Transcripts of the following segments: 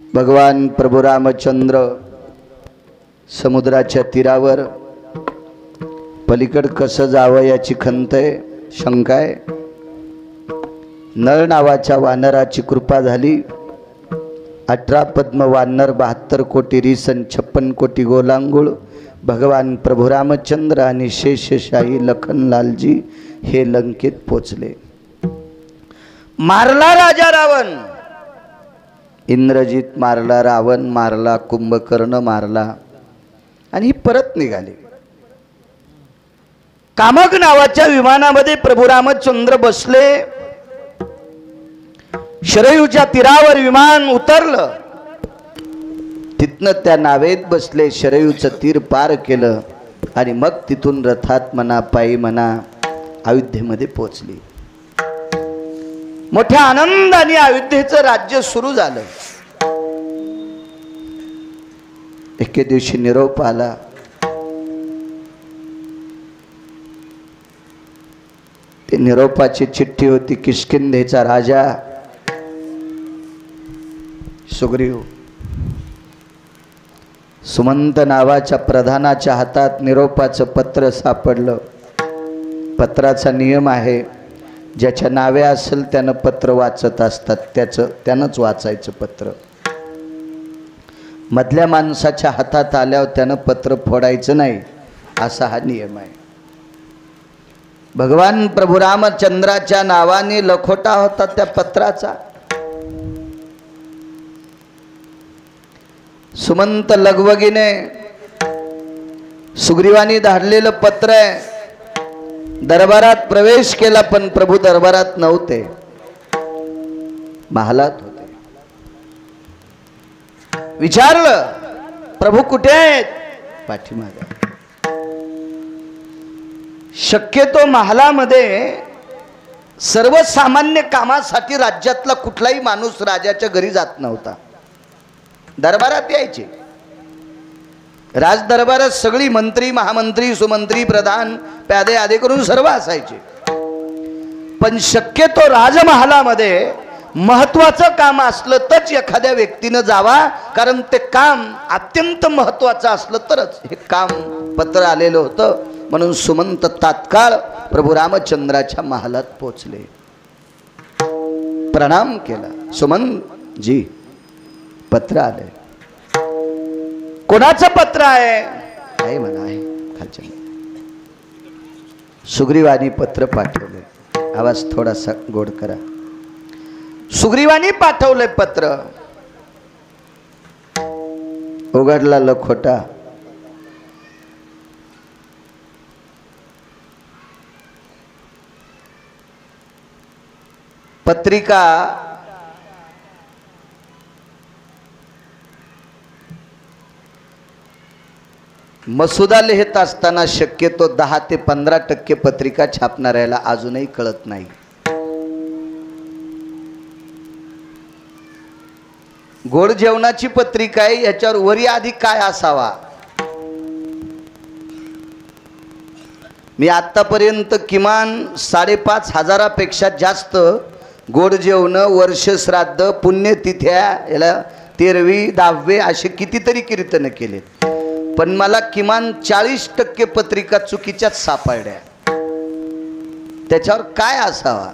भगवान प्रभू रामचंद्र समुद्राच्या तीरावर पलीकड कसं जावं याची खंत आहे, शंका आहे। नळ नावाच्या वानराची कृपा झाली। 18 पद्म वानर, 72 कोटी रिसन, 56 कोटी गोलांगुळ भगवान प्रभू रामचंद्र आणि शेषशाही लखनलालजी हे लंकेत पोचले। मारला राजा रावण, इंद्रजित मारला, रावण मारला, कुंभकर्ण मारला आणि परत निघाले। कामक नावाच्या विमानामध्ये प्रभू रामचंद्र बसले। शरयूच्या तीरावर विमान उतरलं, तिथनं त्या नावेत बसले, शरयूचं तीर पार केलं आणि मग तिथून रथात म्हणा पायी म्हणा अयोध्येमध्ये पोचली। मोठ्या आनंदाने अयोध्येचं राज्य सुरू झालं। एके दिवशी निरोप आला, ती निरोपाची चिठ्ठी होती। किष्किंधेचा राजा सुग्रीव सुमंत नावाच्या प्रधानाच्या हातात निरोपाचं पत्र सापडलं। पत्राचा नियम आहे, ज्याच्या नावे असेल त्यानं पत्र वाचत असतात, त्यानंच वाचायचं पत्र। मधल्या माणसाच्या हातात आल्यावर त्यानं पत्र फोडायचं नाही, असा हा नियम आहे। भगवान प्रभू रामचंद्राच्या नावाने लखोटा होता त्या पत्राचा। सुमंत लगबगीने सुग्रीवानी धाडलेलं पत्र आहे, दरबारात प्रवेश केला, पण प्रभू दरबारात नव्हते, महालात होते। विचारलं, प्रभू कुठे आहेत? पाठीमागे। शक्यतो महालामध्ये सर्वसामान्य कामासाठी राज्यातला कुठलाही माणूस राजाच्या घरी जात नव्हता, दरबारात यायचे। राज दरबारात सगळी मंत्री, महामंत्री, सुमंत्री, प्रधान, प्यादे आदे करून सर्व असायचे। पण शक्यतो राजमहालामध्ये महत्वाचं काम असलं तरच एखाद्या व्यक्तीनं जावा, कारण ते काम अत्यंत महत्वाचं असलं तरच हे काम पत्र आलेलं होतं। म्हणून सुमंत तात्काळ प्रभू रामचंद्राच्या महालात पोचले, प्रणाम केला। सुमंत जी, पत्र आले। कोणाचं पत्र आहे म्हणा, आहे खालच्या। सुग्रीवानी पत्र पाठवले, आवाज थोडासा गोड करा। सुग्रीवानी पाठवले पत्र, उघडला लखोटा। पत्रिका मसुदा लिहित असताना शक्यतो 10 ते 15% पत्रिका छापणाऱ्याला अजूनही कळत नाही। गोड जेवणाची पत्रिका आहे, याच्यावर वरी आधी काय असावा। मी आतापर्यंत किमान 5,500 पेक्षा जास्त गोड जेवण, वर्ष श्राद्ध, पुण्यतिथ्या, याला 13वी 10वे असे कितीतरी कीर्तन केले, पण मला किमान 40% पत्रिका चुकीच्याच सापडल्या। त्याच्यावर काय असावा?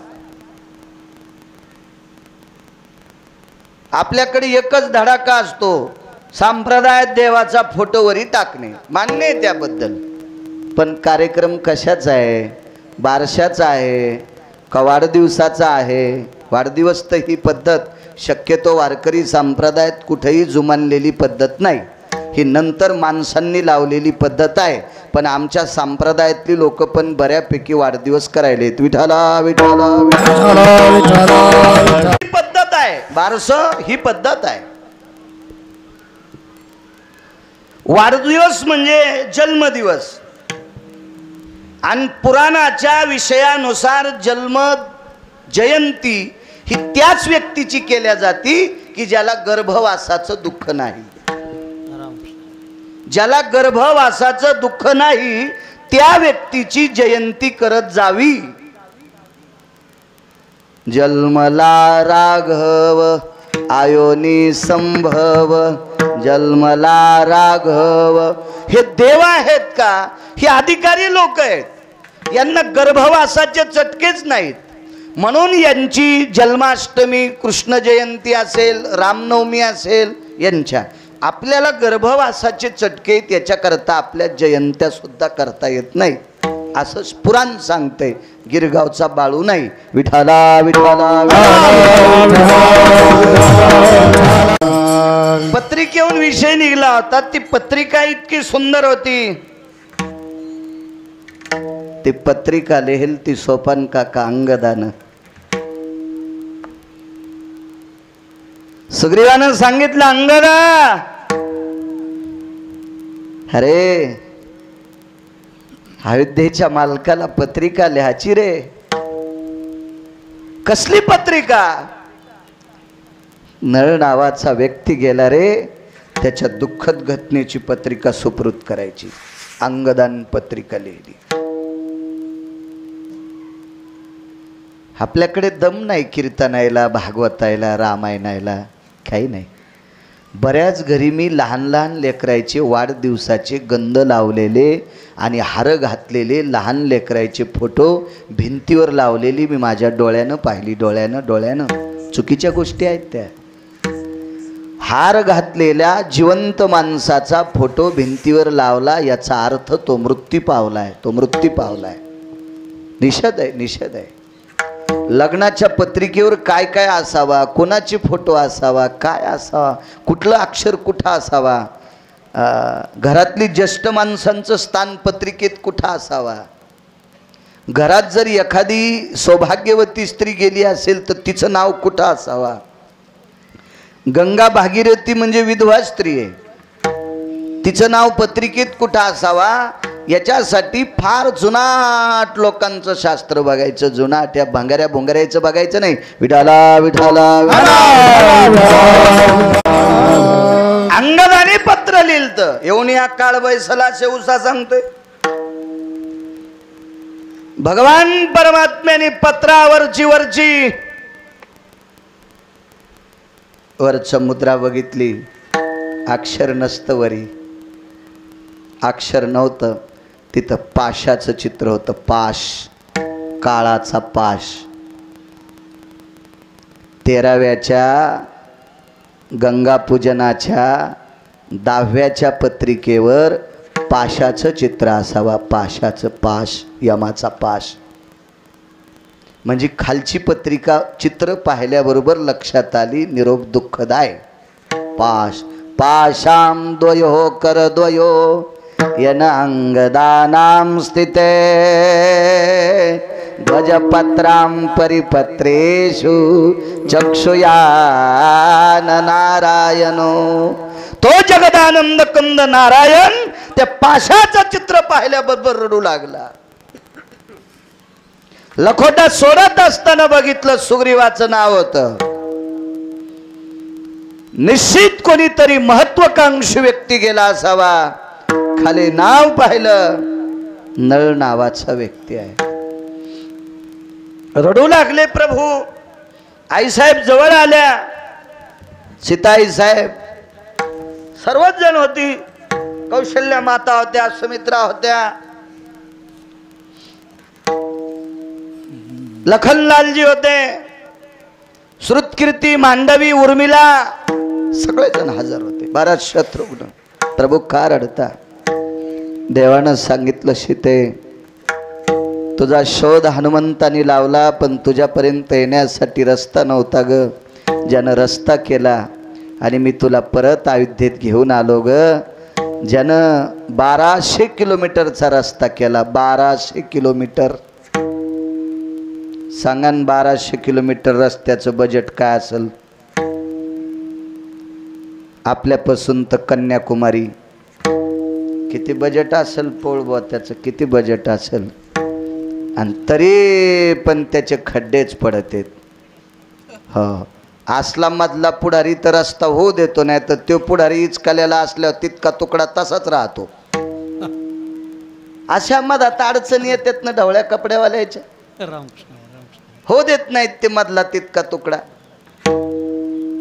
आपल्याकडे एकच धडाका असतो, संप्रदायात देवाचा फोटो वरी टाकणे, मान्य आहे त्याबद्दल, पण कार्यक्रम कशाचा आहे? बारशाचा आहे का वाढदिवसाचा आहे? वाढदिवस तर ही पद्धत शक्यतो वारकरी संप्रदायात कुठेही जुमानलेली पद्धत नाही, ही नंतर माणसांनी लावलेली पद्धत आहे। पण आमच्या संप्रदायातली लोक पण बऱ्यापैकी वाढदिवस करायलेत। विठाला विठाला विठाला विठाला ही पद्धत आहे, बारस ही पद्धत आहे। वाढदिवस म्हणजे जन्मदिवस, आणि पुराणाच्या विषयानुसार जन्म जयंती ही त्याच व्यक्तीची केल्या जाती की ज्याला गर्भवासाचं दुःख नाही। ज्याला गर्भवासाचं दुःख नाही त्या व्यक्तीची जयंती करत जावी। जन्मला राघव आयोनी संभव जन्मला राघव. हे देव आहेत का? हे अधिकारी लोक आहेत. यांना गर्भवासाचे चटकेच नाहीत. म्हणून यांची जन्माष्टमी, कृष्ण जयंती असेल, रामनवमी असेल, यांच्या आपल्याला गर्भवासाचे चटके त्याच्याकरता आपल्या जयंत्या सुद्धा करता येत नाही असं पुराण सांगते. गिरगावचा बाळू नाही. विठाला विठाला. पत्रिकेहून विषय निघला होता. ती पत्रिका इतकी सुंदर होती. ती पत्रिका लिहिल ती सोपान काका अंगदानं. सुग्रीवानं सांगितलं, अंगदा अरे अयोध्येच्या मालकाला पत्रिका लिहायची रे. कसली पत्रिका? नळ नावाचा व्यक्ती गेला रे, त्याच्या दुःखद घटनेची पत्रिका सुपूर्द करायची. अंगदान पत्रिका लिहिली. आपल्याकडे दम नाही कीर्तनायला, भागवतायला, रामायणायला, काही नाही. बऱ्याच घरी मी लहान लहान लेकरायचे वाढदिवसाचे गंध लावलेले आणि हार घातलेले लहान लेकरायचे फोटो भिंतीवर लावलेली मी माझ्या डोळ्यानं पाहिली. डोळ्यानं चुकीच्या गोष्टी आहेत त्या. हार घातलेल्या जिवंत माणसाचा फोटो भिंतीवर लावला याचा अर्थ तो मृत्यू पावलाय. निषेध आहे. लग्नाच्या पत्रिकेवर काय काय असावा, कोणाचे फोटो असावा, काय असावा, कुठलं अक्षर कुठं असावा, घरातली ज्येष्ठ माणसांचं स्थान पत्रिकेत कुठं असावा, घरात जर एखादी सौभाग्यवती स्त्री गेली असेल तर तिचं नाव कुठं असावा. गंगा भागीरथी म्हणजे विधवा स्त्री आहे, तिचं नाव पत्रिकेत कुठं असावा. याच्यासाठी फार जुनाट लोकांचं शास्त्र बघायचं. जुनाट या भंगाऱ्या भोंगाऱ्याचं बघायचं नाही. विठाला विठाला. अंगदाने पत्र लिहिलं. येऊन या काळ बैसला शेवसा सांगतोय. भगवान परमात्म्याने पत्रावरची वरच मुद्रा बघितली. अक्षर नसतं वरी. अक्षर नव्हतं. तिथं पाशाचं चित्र होतं. पाश, काळाचा पाश. 13व्याच्या गंगापूजनाच्या 10व्याच्या पत्रिकेवर पाशाचं चित्र असावा. पाशाचं पाश, यमाचा पाश. म्हणजे खालची पत्रिका चित्र पाहिल्याबरोबर लक्षात आली निरोप दुःखदाय. पाश पाशाम द्वयो करद्वयो येन अंगदानां स्थिते ध्वजपत्रां परिपत्रेषु चक्षुयान नारायणो. तो जगदानंद कंद नारायण त्या पाशाचं चित्र पाहिल्याबरोबर रडू लागला. लखोटा सोडत असताना बघितलं सुग्रीवाचं नाव होतं. निश्चित कोणीतरी महत्वाकांक्षी व्यक्ती गेला असावा. खाली नाव पाहिलं, नळ नावाचा व्यक्ती आहे. रडू लागले प्रभू. आईसाहेब जवळ आल्या. सीताई साहेब सर्वच जण होती. कौशल्या माता होत्या, सुमित्रा होत्या, लखनलालजी होते, श्रुतकीर्ती, मांडवी, उर्मिला, सगळेजण हजर होते. 12 शत्रुघ्न. प्रभू का रडता? देवानं सांगितलं, सीते तुझा शोध हनुमंतानी लावला पण तुझ्यापर्यंत येण्यासाठी रस्ता नव्हता ग. ज्यानं रस्ता केला आणि मी तुला परत अयोध्येत घेऊन आलो ग. ज्यानं 1200 किलोमीटरचा रस्ता केला. 1200 किलोमीटर. सांगा 1200 किलोमीटर रस्त्याचं बजेट काय असेल? आपल्यापासून तर कन्याकुमारी किती बजेट असेल? पोळबा त्याचं किती बजेट असेल? आणि तरी पण त्याचे खड्डेच पडत आहेत. हो, आसलाममधला पुढारी तर रस्ता होऊ देतो, नाही तर तो पुढारी इचकाल्याला असल्यावर तितका तुकडा तसाच राहतो. अशा मधात अडचणी येतात ना ढवळ्या कपड्यावाल्याच्या. हो देत नाहीत ते मधला तितका तुकडा.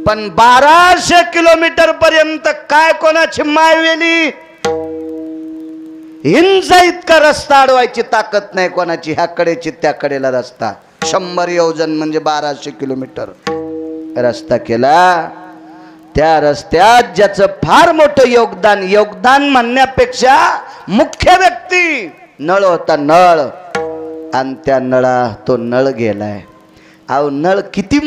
पण 1200 किलोमीटर पर्यंत काय कोणाची मायवेली हिंसा इतका रस्ता अडवायची ताकद नाही कोणाची, ह्याकडेची त्याकडेला रस्ता 100 योजन म्हणजे 1200 किलोमीटर रस्ता केला। त्या रस्त्यात ज्याचं फार मोठं योगदान म्हणण्यापेक्षा मुख्य व्यक्ती नळ होता, नळ, आणि त्या नळा तो नळ गेलाय। अहो नळ किती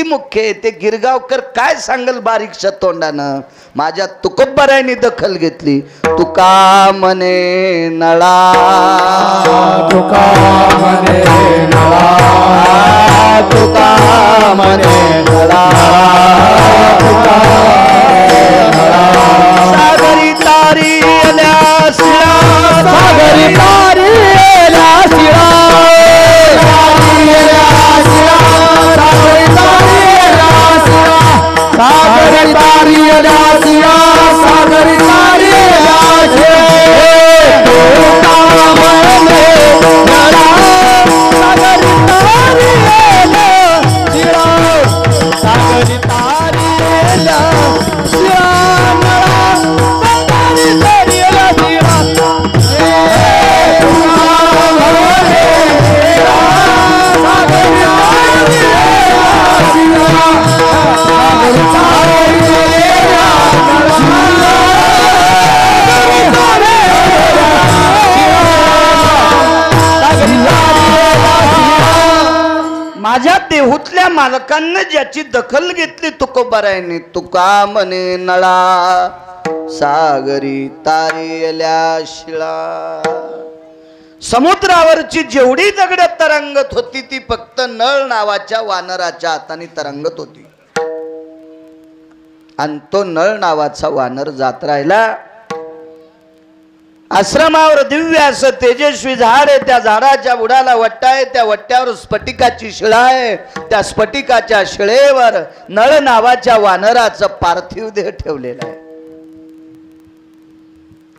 मुख्य ते गिरगावकर काय सांगल बारीकशा तोंडानं। माझ्या तुकोबरायांनी दखल घेतली, तुका म्हणे नळा, तुका म्हणे नळा, तुका म्हणे नळा, तुका सागरी तारी आल्या शिळा, सागरी तारी आल्या शिळा, सागरी तारी आल्या शिळा, सागरी तारी आल्या शिळा, तुका म्हणे नळा, सागरी तारी आल्या शिळा, सागरी तारी आल्या शिळा, नळा, सागरी तारी आल्या शिळा, तुका म्हणे नळा, सागरी तारी आल्या शिळा, सागरी तारी माझ्या देहूतल्या मालकांनी ज्याची दखल घेतली तुकोबारायांनी, तुका म्हणे नळा, सागरी तारी आल्या शिळा। समुद्रावरची जेवढी दगड तरंगत होती ती फक्त नळ नावाच्या वानराच्या हाताने तरंगत होती, आणि तो नळ नावाचा वानर जात राहिला। आश्रमावर दिव्य असं तेजस्वी झाड आहे, त्या झाडाच्या बुडाला वट्टा आहे, त्या वट्ट्यावर स्फटिकाची शिळा आहे, त्या स्फटिकाच्या शिळेवर नळ नावाच्या वानराचं पार्थिव देह ठेवलेला आहे।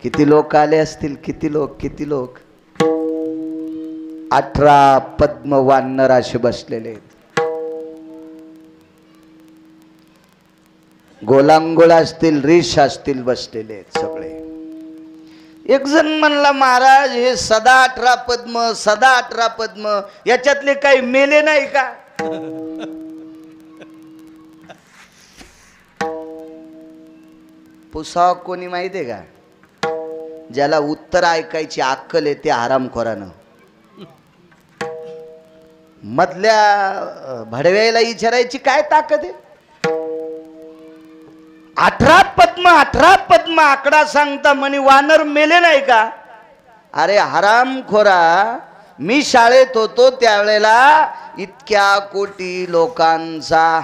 किती लोक आले असतील, किती लोक 18 पद्म वानर असे बसलेले आहेत। गोलांगोळ असतील, रीश असतील, बसलेले आहेत सगळे। एक जण म्हणला, महाराज हे सदा 18 पद्म याच्यातले काही मेले नाही का? पुसाव कोणी माहितीये का? ज्याला उत्तर ऐकायची अक्कल आहे त्या हरामखोरानं मधल्या भडव्याला विचारायची काय ताकद आहे? 18 पद्म आकडा सांगता म्हणे वानर मेले नाही का? अरे हरामखोरा, मी शाळेत होतो त्यावेळेला इतक्या कोटी लोकांचा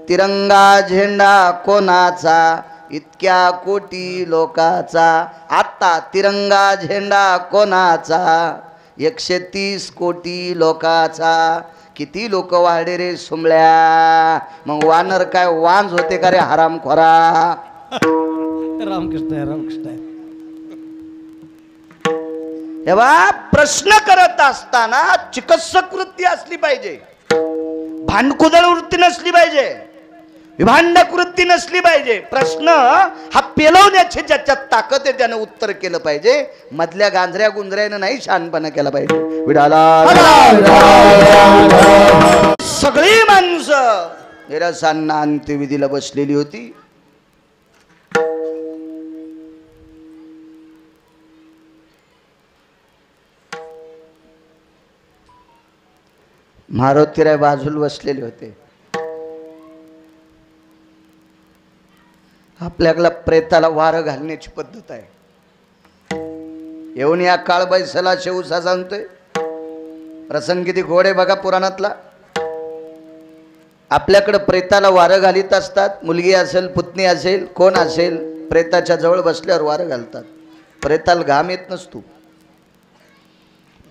तिरंगा झेंडा कोणाचा, इतक्या कोटी लोकांचा आता तिरंगा झेंडा कोणाचा, 130 कोटी लोकांचा। किती लोक वाढे रे सुमल्या, मग वानर काय वांज होते का रे हरामखोरा? रामकृष्ण तेव्हा प्रश्न करत असताना चिकित्सक वृत्ती असली पाहिजे, भांडकुदळ वृत्ती नसली पाहिजे, विभांडक वृत्ती नसली पाहिजे। प्रश्न हा पेलवण्याची ज्याच्यात ताकद आहे त्यानं उत्तर केलं पाहिजे, मधल्या गांजऱ्या गुंजऱ्यानं नाही शहाणपणा केला पाहिजे। विडाला सगळी माणसं निरसांना अंत्यविधीला बसलेली होती। मारुतीराय बाजूला बसलेले होते। आपल्याला प्रेताला वारं घालण्याची पद्धत आहे। येऊन या काळ बैसला शेवसा सांगतोय, प्रसंग किती घोडे बघा पुराणातला। आपल्याकडे प्रेताला वारं घालीत असतात, मुलगी असेल, पुतणी असेल, कोण असेल, प्रेताच्या जवळ बसल्यावर वारं घालतात। प्रेताला घाम येत नसतो,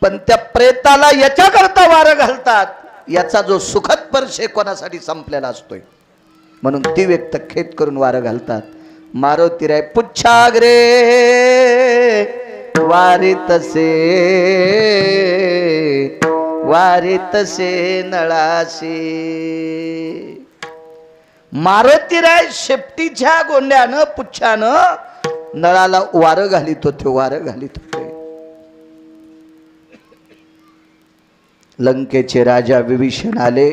पण त्या प्रेताला याच्याकरता वारं घालतात याचा जो सुखद स्पर्श कोणासाठी संपलेला असतोय, म्हणून ती व्यक्त खेत करून वारं घालतात। मारुतीराय पुच्छाग्रे वारी तसे नळाशी, मारुतीराय शेपटीच्या गोंड्यानं पुच्छानं नळाला वारं घालीत होते, वारं घालीत होते. लंकेचे राजा विभीषण आले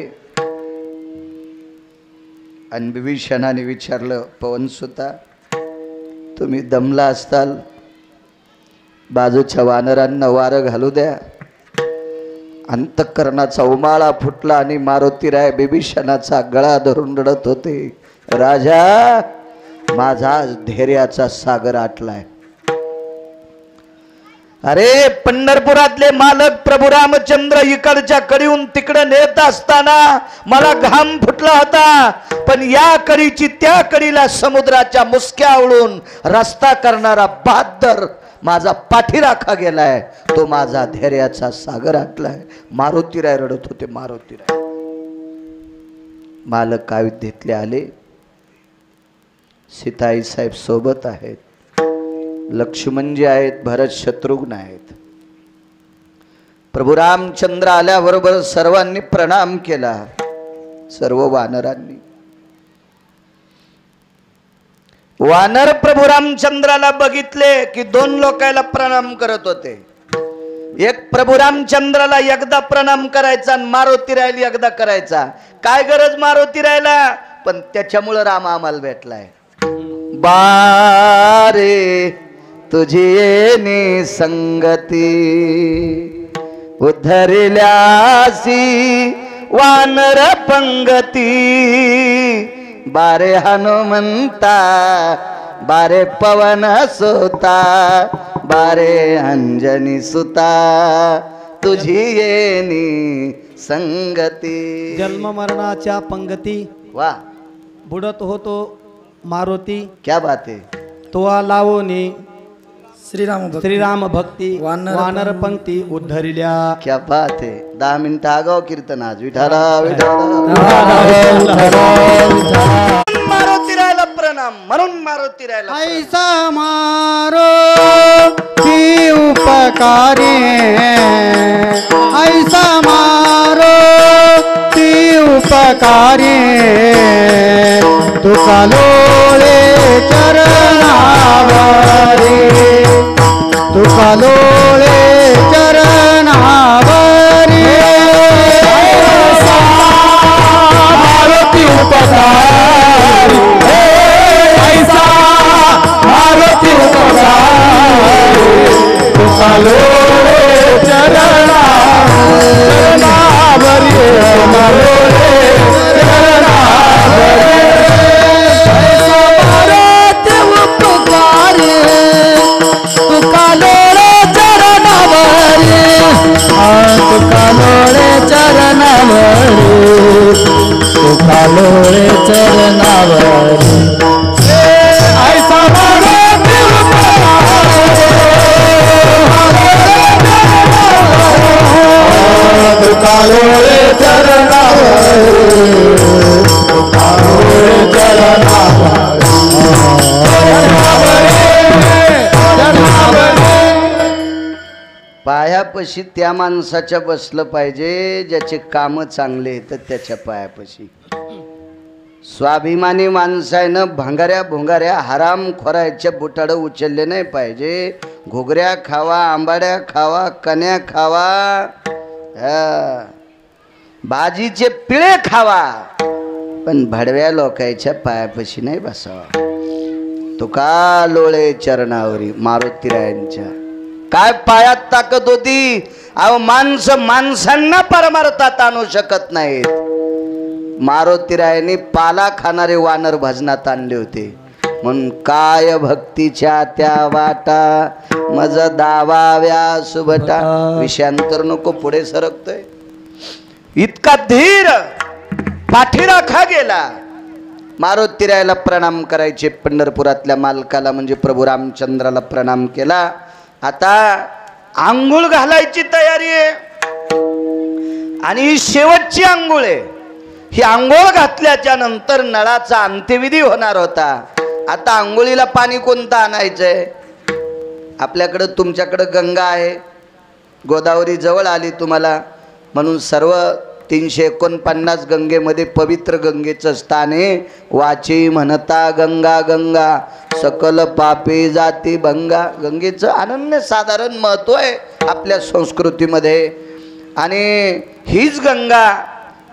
आणि विभीषणाने विचारलं, पवनसुता तुम्ही दमला असताल, बाजूच्या वानरांना वारं घालू द्या. अंतःकरणाचा उमाळा फुटला आणि मारुतीराय विभीषणाचा गळा धरून रडत होते, राजा माझा धैर्याचा सागर आटलाय. अरे पंढरपुरातले मालक प्रभू रामचंद्र इकडच्या कडीहून तिकडे नेत असताना मला घाम फुटला होता, पण या कडीची त्या कडीला समुद्राच्या मुसक्या आवळून रस्ता करणारा बहादर माझा पाठीराखा गेलाय, तो माझा धैर्याचा सागर आटलाय. मारुतीराय रडत होते. मारुतीराय मालक अयोध्येतले आले. सीताई साहेब सोबत आहेत, लक्ष्मणजी आहेत, भरत शत्रुघ्न आहेत. प्रभू रामचंद्र आल्याबरोबर सर्वांनी प्रणाम केला. सर्व वानरांनी. वानर प्रभू रामचंद्राला बघितले की दोन लोकांना प्रणाम करत होते. एक प्रभू रामचंद्राला एकदा प्रणाम करायचा आणि मारुतीरायला एकदा करायचा. काय गरज मारुतीरायला, पण त्याच्यामुळे राम आम्हाला भेटलाय. बारे तुझी येणे संगती, उद्धरिल्यासी वानर पंगती. बारे हनुमंता, बारे पवन सुता, बारे अंजनी सुता, तुझी येणी संगती. जन्म मरणाच्या पंगती, वा बुडत होतो मारुती. क्या बात है. तो लावोनी श्रीराम भक्ती, वानर पंक्ती उद्धरिल्या. क्या बात है. 10 मिनिटं आगाव कीर्तन आज. विठाला मारुतीरायला प्रणाम. म्हणून मारुतीरायला ऐसा मारो ती उपकारी, ऐसा मारो ती उपकारी. तुका लोळे चरणावरी, तुका लोळे चरणावरी. ऐसा मारुती उपकारी, ऐसा मारुती उपकारी. तुका लोळे चरणावरी, लोळे चरणावरी. ऐसा मारुती तुका लोळे चरणावरी, तुका लोळे चरणावरी. पायापाशी त्या माणसाच्या बसलं पाहिजे ज्याचे काम चांगले येतात त्याच्या पायापाशी. स्वाभिमानी माणसानं भांगाऱ्या भोंगाऱ्या हराम खोरायच्या बुटाडं उचलले नाही पाहिजे. घुगऱ्या खावा, आंबाड्या खावा, कन्या खावा, भाजीचे पिळे खावा, पण भडव्या लोकांच्या पायापाशी नाही बसावा. तुका लोळे चरणावरी. मारुतीरायांच्या काय पायात ताकद होती. अहो माणसं माणसांना परमार्थात आणू शकत नाहीत. मारुतीरायांनी पाला खाणारे वानर भजनात आणले होते. म्हणून काय भक्तीच्या त्या वाटा, मज दावाव्या सुभटा. विषयांतर नको, पुढे सरकतोय. इतका धीर पाठीराखा गेला. मारुतीरायाला प्रणाम करायचे. पंढरपुरातल्या मालकाला म्हणजे प्रभू रामचंद्राला प्रणाम केला. आता आंघोळ घालायची तयारी आहे आणि ही शेवटची आंघोळ आहे. ही आंघोळ घातल्याच्या नंतर नळाचा अंत्यविधी होणार होता. आता आंघोळीला पाणी कोणतं आणायचंय. आपल्याकडं तुमच्याकडं गंगा आहे, गोदावरी जवळ आली तुम्हाला, म्हणून सर्व 349 गंगेमध्ये पवित्र गंगेचं स्थान आहे. वाची म्हणता गंगा गंगा सकल पापे जाती भंगा. गंगेचं अनन्यसाधारण महत्त्व आहे आपल्या संस्कृतीमध्ये. आणि हीच गंगा,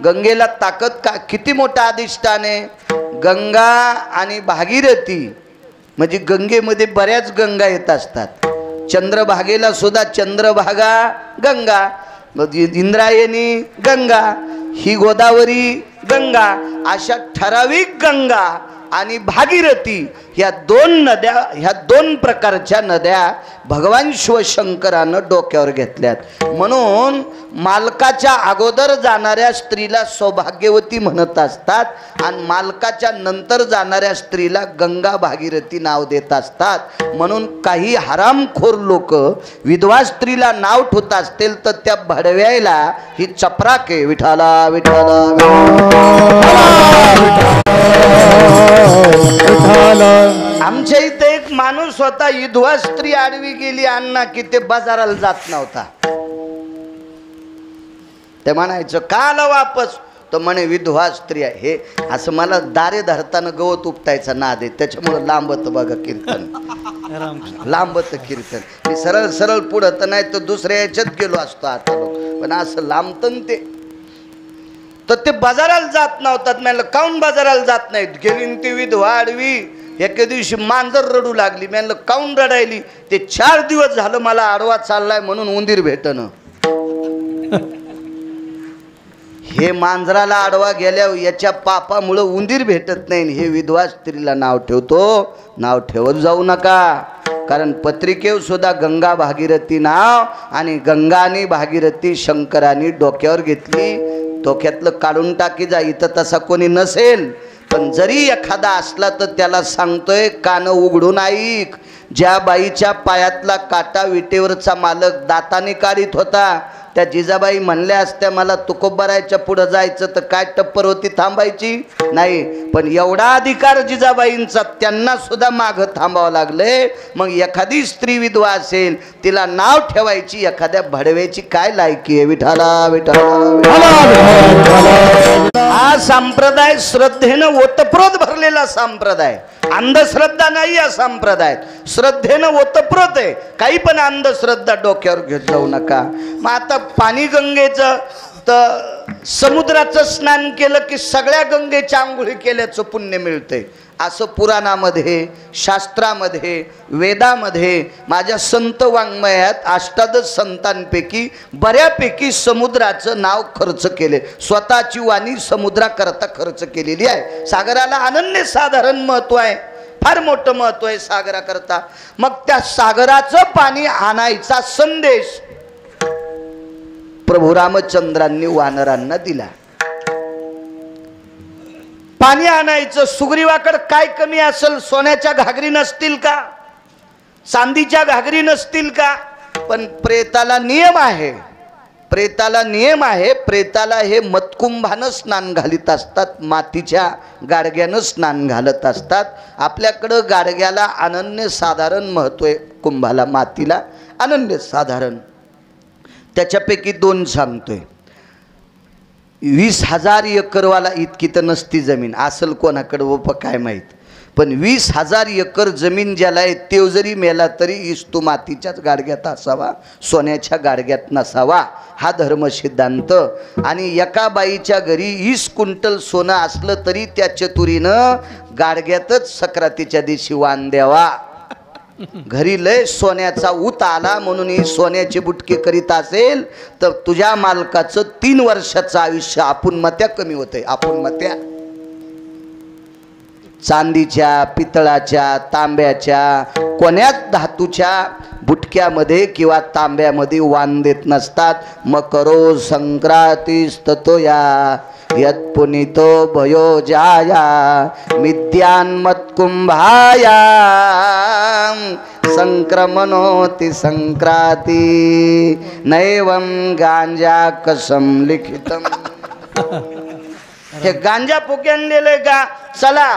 गंगेला ताकद का किती मोठा अधिष्ठान आहे. गंगा आणि भागीरथी म्हणजे गंगेमध्ये बऱ्याच गंगा येत असतात. चंद्रभागेला सुद्धा चंद्रभागा गंगा, इंद्रायणी गंगा, ही गोदावरी गंगा, अशा ठराविक गंगा आणि भागीरथी ह्या दोन नद्या, ह्या दोन प्रकारच्या नद्या भगवान शिवशंकरानं डोक्यावर घेतल्यात. म्हणून मालकाच्या अगोदर जाणाऱ्या स्त्रीला सौभाग्यवती म्हणत असतात आणि मालकाच्या नंतर जाणाऱ्या स्त्रीला गंगा भागीरथी नाव देत असतात. म्हणून काही हरामखोर लोक विधवा स्त्रीला नाव ठेवत असतील तर त्या भडव्याला ही चपराके विठाला विठाला आमच्या इथे एक माणूस होता, विधवा स्त्री आडवी गेली अण्णा की ते बाजाराला जात नव्हता. ते म्हणायचं का आला वापस, तो म्हणे विधवा स्त्री आहे. हे असं मला दारे धरताना गवत उपटायचा नाद आहे, त्याच्यामुळे लांबत बघा कीर्तन, लांबत कीर्तन. मी सरळ सरळ पुढं तर नाही तर दुसऱ्या याच्यात गेलो असतो आता लोक, पण असं लांबतं ते. तर ते बाजाराला जात नव्हतात. म्हणलं काऊन बाजाराला जात नाहीत. गेली ती विधवा आडवी. एके दिवशी मांजर रडू लागली. म्हणलं काऊन रडायली. ते 4 दिवस झालं मला आडवा चाललाय म्हणून उंदीर भेटणं. हे मांजराला आडवा गेल्यावर याच्या पापामुळं उंदीर भेटत नाही. हे विधवा स्त्रीला नाव ठेवतो, नाव ठेवत जाऊ नका. कारण पत्रिकेवर सुद्धा गंगा भागीरथी नाव, आणि गंगा आणि भागीरथी शंकरांनी डोक्यावर घेतली. डोक्यातलं काढून टाकी जा. इथं तसा कोणी नसेल, पण जरी एखादा असला तर त्याला सांगतोय कान उघडून ऐक. ज्या बाईच्या पायातला काटा विटेवरचा मालक दाताने काढीत होता, त्या जिजाबाई म्हणल्या असत्या मला तुकोबारायच्या पुढं जायचं तर काय टप्पर होती, थांबायची नाही. पण एवढा अधिकार जिजाबाईंचा, त्यांना सुद्धा मागं थांबावं लागले. मग एखादी स्त्री विधवा असेल तिला नाव ठेवायची एखाद्या भडव्याची काय लायकी आहे. विठाला विठाला. हा संप्रदाय श्रद्धेनं ओतप्रोत भरलेला संप्रदाय, अंधश्रद्धा नाही. या संप्रदायात श्रद्धेनं ओतप्रोत आहे. काही पण अंधश्रद्धा डोक्यावर घेत जाऊ नका. मग आता पाणी गंगेचं तर समुद्राचं स्नान केलं की सगळ्या गंगेच्या आंघोळी केल्याचं पुण्य मिळतंय असं पुराणामध्ये, शास्त्रामध्ये, वेदामध्ये, माझ्या संत वाङ्मयात अष्टादश संतांपैकी बऱ्यापैकी समुद्राचं नाव खर्च केले. स्वतःची वाणी समुद्राकरता खर्च केलेली आहे. सागराला अनन्यसाधारण महत्त्व आहे, फार मोठं महत्त्व आहे सागराकरता. मग त्या सागराचं पाणी आणायचा संदेश प्रभू रामचंद्रांनी वानरांना दिला. पाणी आणायचं. सुग्रीवाकडे काय कमी असेल. सोन्याच्या घागरी नसतील का, चांदीच्या घागरी नसतील का. पण प्रेताला नियम आहे, प्रेताला नियम आहे. प्रेताला हे मतकुंभानं स्नान घालीत असतात, मातीच्या गाडग्यानं स्नान घालत असतात. आपल्याकडं गाडग्याला अनन्यसाधारण महत्त्व आहे, कुंभाला मातीला अनन्यसाधारण. त्याच्यापैकी 2 सांगतोय. 20,000 एकरवाला इतकी तर नसती जमीन, असल कोणाकडं व काय माहीत. पण 20,000 एकर जमीन ज्याला आहे ते जरी मेला तरी इस्तू मातीच्याच गाडग्यात असावा, सोन्याच्या गाडग्यात नसावा. हा धर्मसिद्धांत. आणि एका बाईच्या घरी 20 क्विंटल सोनं असलं तरी त्या चतुरीनं गाडग्यातच सक्रातीच्या दिवशी वाण द्यावा. घरी लय सोन्याचा ऊत आला म्हणून ही सोन्याची बुटके करीत असेल तर तुझ्या मालकाचं 3 वर्षाचं आयुष्य आपुनमत्या कमी होते. आपुनमत्या चांदीच्या, पितळाच्या, तांब्याच्या, कोण्याच धातूच्या बुटक्यामध्ये किंवा तांब्यामध्ये वाण देत नसतात. मकरो संक्रांतीस्ततोया यत्पुनितो भयो जाया मिद्यान्मत्कुंभाया संक्रमणोति संक्रांती नैवं गांजा कसम लिखितम. हे गांजा फुक्यांलेले का. चला,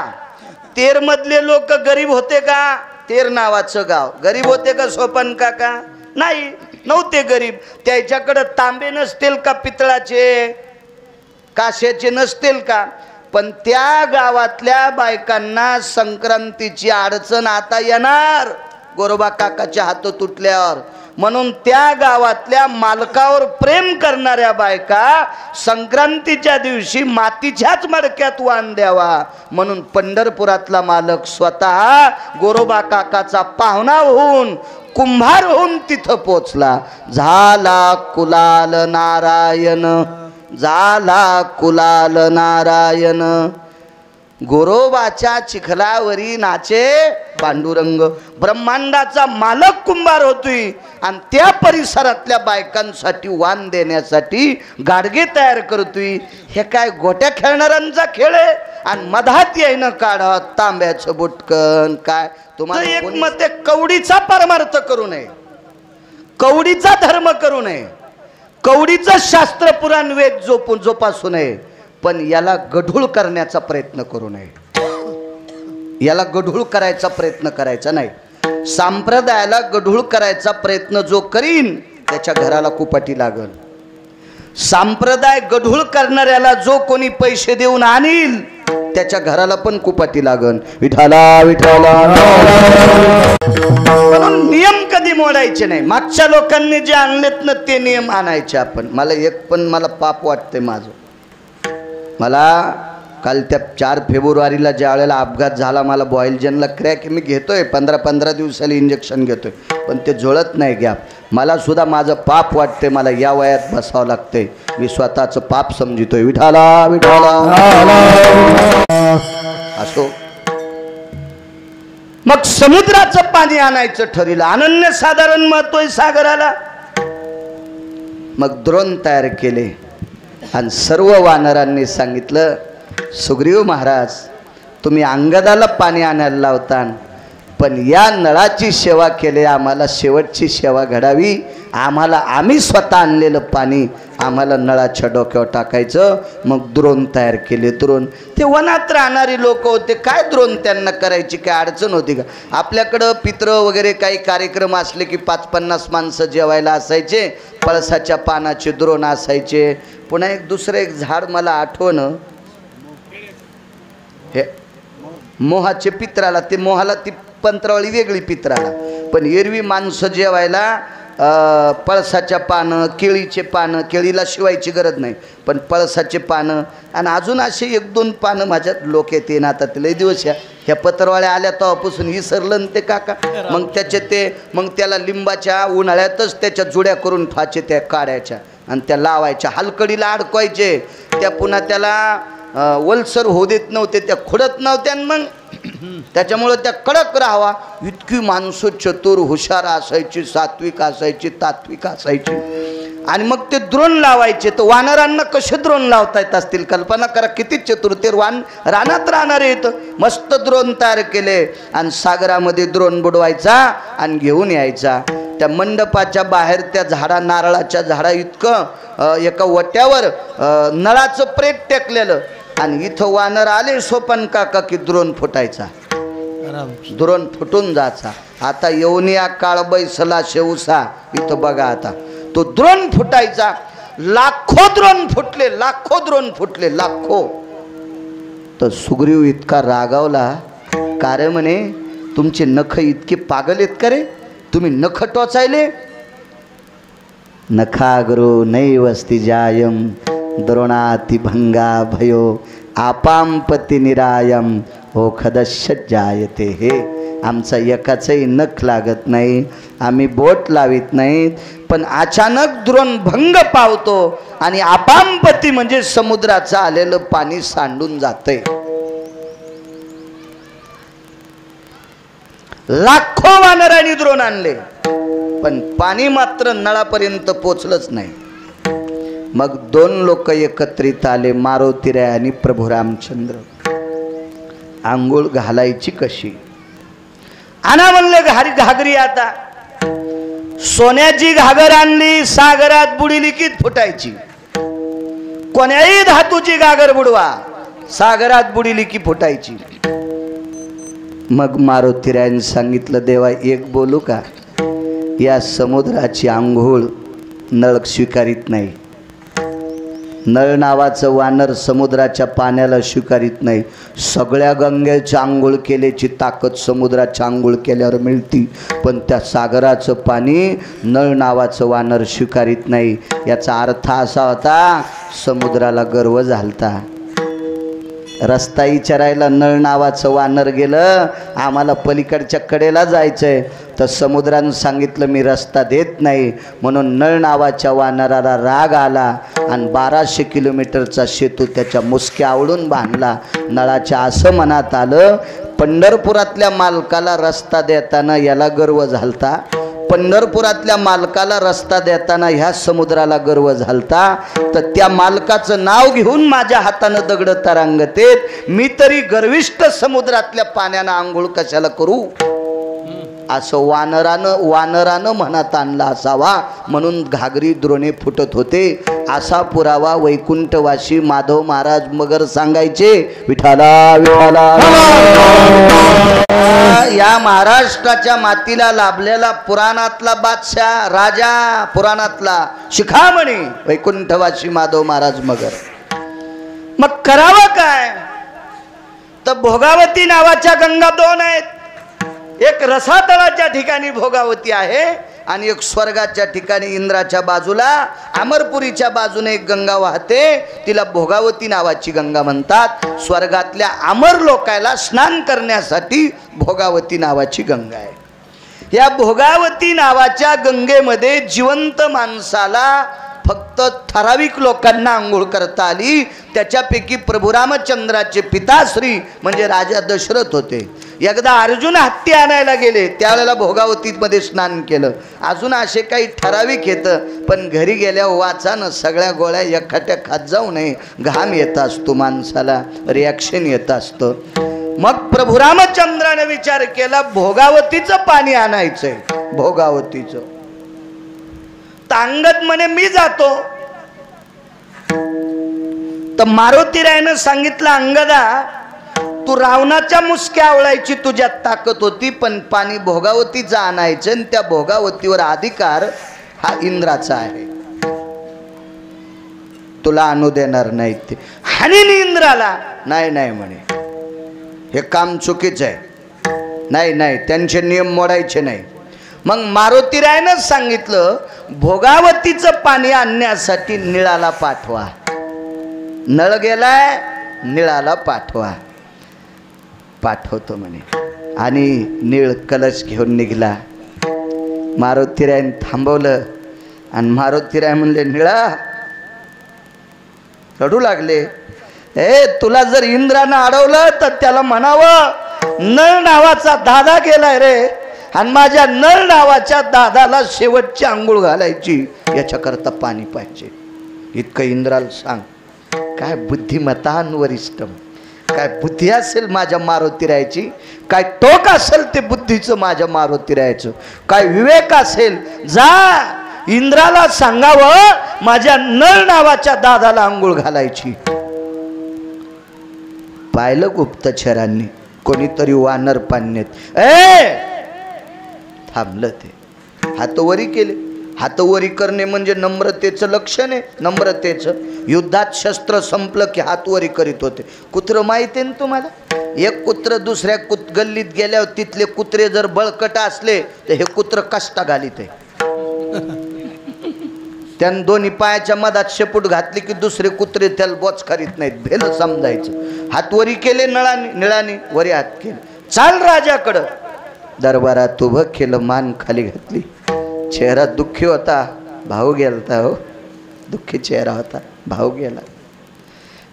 13 मधले लोक गरीब होते का. 13 नावाचं गाव गरीब होते का सोपन काका. नाही, नव्हते गरीब. त्याच्याकडे तांबे नसतील का पितळाचे. काश्याचे नसतील का, पण त्या गावातल्या बायकांना संक्रांतीची अडचण आता येणार गोरोबा काकाच्या हात तुटल्यावर. म्हणून त्या गावातल्या मालकावर प्रेम करणाऱ्या बायका संक्रांतीच्या दिवशी मातीच्याच मडक्यात वाण द्यावा म्हणून पंढरपुरातला मालक स्वतः गोरोबा काकाचा पाहुणा होऊन कुंभार होऊन तिथं पोचला. झाला कुलाल नारायण, झाला कुलाल नारायण, गोरोबाच्या चिखलावरी नाचे पांडुरंग. ब्रह्मांडाचा मालक कुंभार होतोय आणि त्या परिसरातल्या बायकांसाठी वाण देण्यासाठी गाडगे तयार करतोय. हे काय गोट्या खेळणाऱ्यांचा खेळ आहे आणि मधात येईन काढत तांब्याचं बुटकन. काय तुम्हाला एक मत आहे, कवडीचा परमार्थ करू नये, कवडीचा धर्म करू नये, कवडीचं शास्त्र पुराण वेद जोपासू नये, पण याला गढूळ करण्याचा प्रयत्न करू नये, याला गढूळ करायचा प्रयत्न करायचा नाही. संप्रदायाला गढूळ करायचा प्रयत्न जो करीन त्याच्या घराला कुपाटी लागल. संप्रदाय गढूळ करणाऱ्याला जो कोणी पैसे देऊन आणील त्याच्या घराला पण कुपाटी लागल. विठाला विठाला. म्हणून नियम कधी मोडायचे नाही. मागच्या लोकांनी जे आणलेत ना ते नियम आणायचे आपण. मला पाप वाटते माझं. मला काल त्या 4 फेब्रुवारीला ज्या वेळेला अपघात झाला, मला बॉयलजनला क्रॅक, मी घेतोय 15-15 दिवसाला इंजेक्शन घेतोय, पण ते जुळत नाही गॅप. मला सुद्धा माझं पाप वाटते. मला या वयात बसावं लागतंय. मी स्वतःचं पाप समजितोय. विठाला विठाला. असो. मग समुद्राचं पाणी आणायचं ठरलं. अनन्यसाधारण महत्व आहे सागराला. मग द्रोण तयार केले आणि सर्व वानरांनी सांगितलं, सुग्रीव महाराज तुम्ही अंगदाला पाणी आणायला लावता, पण या नळाची सेवा केली, आम्हाला शेवटची सेवा घडावी. आम्ही स्वतः आणलेलं पाणी आम्हाला नळाच्या डोक्यावर टाकायचं. मग द्रोण तयार केले. द्रोण ते वनात राहणारी लोक होते. काय द्रोण त्यांना करायची काय अडचण होती का? आपल्याकडं पित्र वगैरे काही कार्यक्रम असले की 5-50 माणसं जेवायला असायचे. पळसाच्या पानाचे द्रोण असायचे. पुन्हा दुसरं एक झाड मला आठवणं, हे मोहाचे पित्राला, ते मोहाला ती पंत्रावळी वेगळी पित्राला, पण एरवी माणसं जेवायला पळसाच्या पानं, केळीचे पानं, केळीला शिवायची गरज नाही पण पळसाचे पानं आणि अजून असे 1-2 पानं माझ्यात लोक येते ना. आता लय दिवस ह्या पत्रवाळ्या आल्या तेव्हापासून विसरलं ते काका. मग मग त्याला लिंबाच्या उन्हाळ्यातच त्याच्या जुड्या करून ठेवायचे, त्या काढायच्या आणि त्या लावायच्या, हलकडीला अडकवायचे. त्या पुन्हा त्याला वलसर होऊ देत नव्हते, त्या खुडत नव्हत्या. मग त्याच्यामुळं त्या कडक राहावा. इतकी माणसं चतुर हुशार असायची, सात्विक असायची, तात्विक असायची. आणि मग ते द्रोण लावायचे. तर वानरांना कसे द्रोण लावता येत असतील कल्पना करा. किती चतुर ते रानात राहणारे येतं. मस्त द्रोण तयार केले आणि सागरामध्ये द्रोण बुडवायचा आणि घेऊन यायचा. त्या मंडपाच्या बाहेर त्या झाडा, नारळाच्या झाडा इतकं एका वट्यावर नळाचं प्रेत टेकलेलं आणि इथं वानर आले सोपन काका की द्रोण फुटायचा, द्रोण फुटून जायचा. आता येऊन या काळ बैसला शेवसा. इथं बघा आता तो द्रोण फुटायचा. लाखो द्रोण फुटले, लाखो द्रोण फुटले, लाखो. तर सुग्रीव इतका रागावला, कारण म्हणे तुमचे नख इतके पागल आहेत का रे, तुम्ही नख टोचायले. नखाग्रो नैवस्ति जायम द्रोणाति भंगा भयो आपांपति निरायम ओखदश्य जायते. हे आमचा एकाचंही नख लागत नाही, आम्ही बोट लावित नाहीत, पण अचानक द्रोण भंग पावतो आणि आपांपती म्हणजे समुद्राचं आलेलं पाणी सांडून जातंय. लाखो वानरांनी द्रोण आणले पण पाणी मात्र नळापर्यंत पोचलंच नाही. मग 2 लोक एकत्रित आले, मारुतीराय आणि प्रभू रामचंद्र. आंघोळ घालायची कशी? आणा म्हणले घागरी. आता सोन्याची घागर आणली, सागरात बुडिली की फुटायची. कोण्याही धातूची घागर बुडवा, सागरात बुडिली की फुटायची. मग मारुतीरायाने सांगितलं, देवा एक बोलू का, या समुद्राची आंघोळ नळ स्वीकारित नाही. नळ नावाचं वानर समुद्राच्या पाण्याला स्वीकारित नाही. सगळ्या गंगेच्या आंघोळ केल्याची ताकद समुद्राच्या आंघोळ केल्यावर मिळती, पण त्या सागराचं पाणी नळ नावाचं वानर स्वीकारित नाही. याचा अर्थ असा होता, समुद्राला गर्व झालता. रस्ता विचारायला नळ नावाचं वानर गेलं, आम्हाला पलीकडच्या कडेला जायचंय, तर समुद्रानं सांगितलं मी रस्ता देत नाही. म्हणून नळ नावाच्या वानराला राग आला आणि 1200 किलोमीटरचा सेतू त्याच्या मुसक्या आवडून बांधला. नळाच्या असं मनात आलं, पंढरपुरातल्या मालकाला रस्ता देताना याला गर्व झालता, पंढरपुरातल्या मालकाला रस्ता देताना ह्या समुद्राला गर्व झालता, तर त्या मालकाचं नाव घेऊन माझ्या हातानं दगड तरंगतेत, मी तरी गर्विष्ठ समुद्रातल्या पाण्यानं आंघोळ कशाला करू, असं वानरानं मनात आणला असावा. म्हणून घागरी द्रोणे फुटत होते. असा पुरावा वैकुंठवासी माधव महाराज मगर सांगायचे. विठाला विठाला. या महाराष्ट्राच्या मातीला लाभलेला पुराणातला बादशाह राजा, पुराणातला शिखामणी वैकुंठवासी माधव महाराज मगर. मग करावं काय, तर भोगावती नावाच्या गंगा दोन आहेत. एक रसातळाच्या ठिकाणी भोगावती आहे आणि एक स्वर्गाच्या ठिकाणी इंद्राच्या बाजूला अमरपुरीच्या बाजूने एक गंगा वाहते, तिला भोगावती नावाची गंगा म्हणतात. स्वर्गातल्या अमर लोकायला स्नान करण्यासाठी भोगावती नावाची गंगा आहे. या भोगावती नावाच्या गंगेमध्ये जिवंत माणसाला फक्त ठराविक लोकांना आंघोळ करता आली. त्याच्यापैकी प्रभू रामचंद्राचे पिताश्री म्हणजे राजा दशरथ होते. एकदा अर्जुन हत्ती आणायला गेले, त्यावेळेला भोगावतीमध्ये स्नान केलं. अजून असे काही ठराविक येतं, पण घरी गेल्या वाचानं सगळ्या गोळ्या एखाद्या खात जाऊ नये, घाम येत असतो माणसाला, रिॲक्शन येत असतं. मग प्रभू रामचंद्राने विचार केला, भोगावतीचं पाणी आणायचंय. भोगावतीचं तांगत म्हणे मी जातो. तर मारुतीरायनं सांगितलं, अंगदा तू रावणाच्या मुसक्या आवळायची तुझ्यात ताकद होती, पण पाणी भोगावतीचं आणायचं आणि त्या भोगावतीवर अधिकार हा इंद्राचा आहे, तुला आणू देणार नाही. ते आणि इंद्राला नाही नाही म्हणे, हे काम चुकीचं आहे, नाही नाही, त्यांचे नियम मोडायचे नाही. मग मारुतीरायनं सांगितलं, भोगावतीचं पाणी आणण्यासाठी निळाला पाठवा. नळ गेलाय, निळाला पाठवा. पाठवतो म्हणे. आणि निळ कलश घेऊन निघाला. मारुतीरायन थांबवलं आणि मारुतीराय म्हणले, निळा रडू लागले. तुला जर इंद्रानं अडवलं तर त्याला म्हणावं, नळ नावाचा दादा गेलाय रे, आणि माझ्या नळ नावाच्या दादाला शेवटची आंघोळ घालायची, याच्याकरता पाणी पाहिजे. इतकं इंद्राला सांग. काय बुद्धिमतान वरिष्ठ, काय बुद्धी असेल माझ्या मारुतीरायची, काय टोक असेल ते बुद्धीचं माझ्या मारुतीरायचं, काय विवेक असेल. जा इंद्राला सांगावं, माझ्या नळ नावाच्या दादाला आंघोळ घालायची. पाहिलं गुप्तचरांनी, कोणीतरी वानर पाण्यात थांबलं. ते हातवरी केले. हातवरी करणे म्हणजे नम्रतेचं लक्षण आहे. नम्रतेचं युद्धात शस्त्र संपलं की हातवरी करीत होते. कुत्र माहिती आहे ना तुम्हाला, एक कुत्र दुसऱ्या गल्लीत गेल्यावर तिथले कुत्रे जर बळकट असले तर हे कुत्र कष्टा घालीत आहे. त्यानं दोन्ही पायाच्या मधात शेपूट घातली की दुसरे कुत्रे त्याला बोच करीत नाहीत, भेल समजायचं. हातवरी केले नळाने, निळाने वरी हात केले. चाल राजाकडं. दरबारात उभं केलं, मान खाली घातली. चेहरा दुःखी होता, भाऊ गेलता. हो, दुःखी चेहरा होता, भाऊ गेला.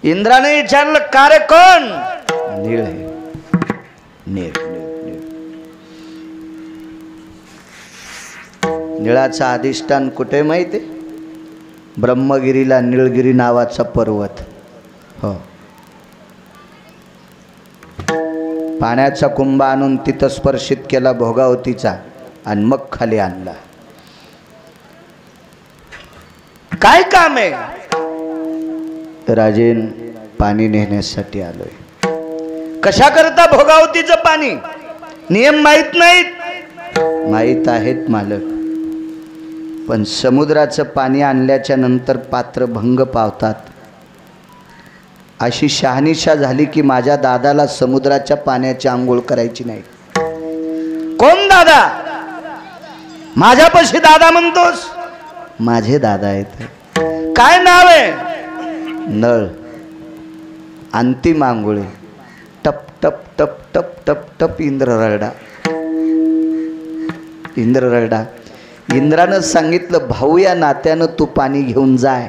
इंद्राने विचारलं, का रे कोण? नीळ आहे. नीळ नीळ. निळाचं अधिष्ठान कुठे माहिती? ब्रह्मगिरीला निळगिरी नावाचा पर्वत. हो, पाण्याचा कुंभ आणून तिथं स्पर्शित केला भोगावतीचा आणि मग खाली आणला. काय काम आहे? राजेन, पाणी नेण्यासाठी आलोय. कशा करता भोगावतीचं पाणी? नियम माहित नाहीत? माहित आहेत मालक, पण समुद्राचं पाणी आणल्याच्या नंतर पात्र भंग पावतात. अशी शहानिशा झाली की माझ्या दादाला समुद्राच्या पाण्याची आंघोळ करायची नाही. कोण दादा? माझ्यापाशी दादा म्हणतोस? माझे दादा आहेत. काय नाव आहे? नळ. अंतिम आंघोळे. टप टप टप टप टप टप इंद्र रडा. इंद्र रडा. इंद्रानं सांगितलं भाऊ या नात्यानं तू पाणी घेऊन जाय.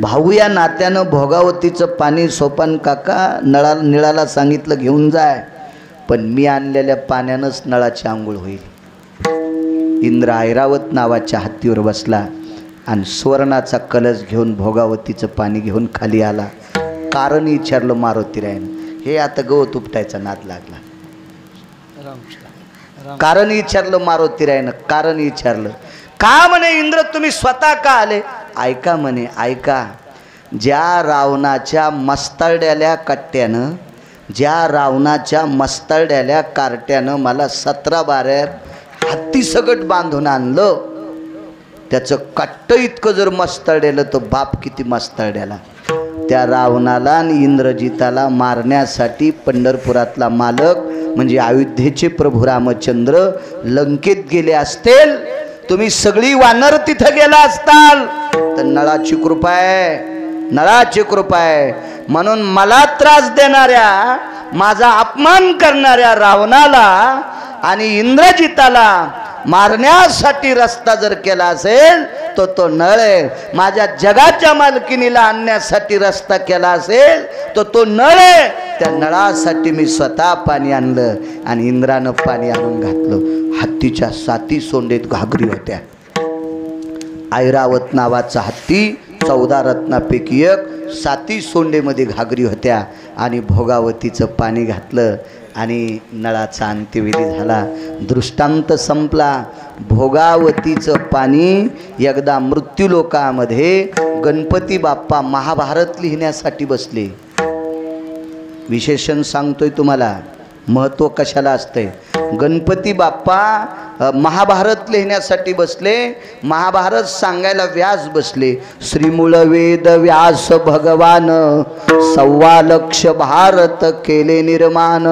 भाऊ या नात्यानं भोगावतीचं पाणी सोपान काका निळाला सांगितलं घेऊन जाय, पण मी आणलेल्या पाण्यानंच नळाची आंघोळ होईल. इंद्र ऐरावत नावाच्या हत्तीवर बसला आणि सुवर्णाचा कलश घेऊन भोगावतीचं पाणी घेऊन खाली आला. कारण विचारलं मारुतीरायन. हे आता गवत उपटायचा नाद लागला. कारण विचारलं मारुतीरायन. कारण विचारलं का? म्हणे इंद्र तुम्ही स्वतः का आले? ऐका म्हणे, ऐका. ज्या रावणाच्या मस्तरड्याल्या कट्ट्यानं, ज्या रावणाच्या मस्तरड्याल्या कार्ट्यानं मला 17-12 हत्ती सगट बांधून आणलं, त्याचं कट्ट इतकं जर मस्तरड्यालं तर बाप किती मस्तरड्याला. त्या रावणाला आणि इंद्रजिताला मारण्यासाठी पंढरपुरातला मालक म्हणजे अयोध्येचे प्रभू रामचंद्र लंकेत गेले असतील. तुम्ही सगळी वानर तिथं गेला असताल तर नळाची कृपा आहे, नळाची कृपा आहे. म्हणून मला त्रास देणाऱ्या, माझा अपमान करणाऱ्या रावणाला आणि इंद्रजिताला मारण्यासाठी रस्ता जर केला असेल तो तो नळ आहे. माझ्या जगाच्या मालकिनीला आणण्यासाठी रस्ता केला असेल तो तो नळ आहे. त्या नळासाठी मी स्वतः पाणी आणलं आणि इंद्रानं पाणी आणून घातलं. हत्तीच्या 7 सोंडेत घागरी होत्या. ऐरावत नावाचा हत्ती 14 रत्नापैकी एक 7 सोंडेमध्ये घागरी होत्या आणि भोगावतीचं पाणी घातलं आणि नळाचा अंत्यविधी झाला. दृष्टांत संपला. भोगावतीचं पाणी एकदा मृत्यूलोकामध्ये गणपती बाप्पा महाभारत लिहिण्यासाठी बसले. विशेषण सांगतोय तुम्हाला, महत्त्व कशाला असतंय. गणपती बाप्पा महाभारत लिहिण्यासाठी बसले. महाभारत सांगायला व्यास बसले. श्रीमूळ वेद व्यास भगवान 1.25 लक्ष भारत केले निर्माण.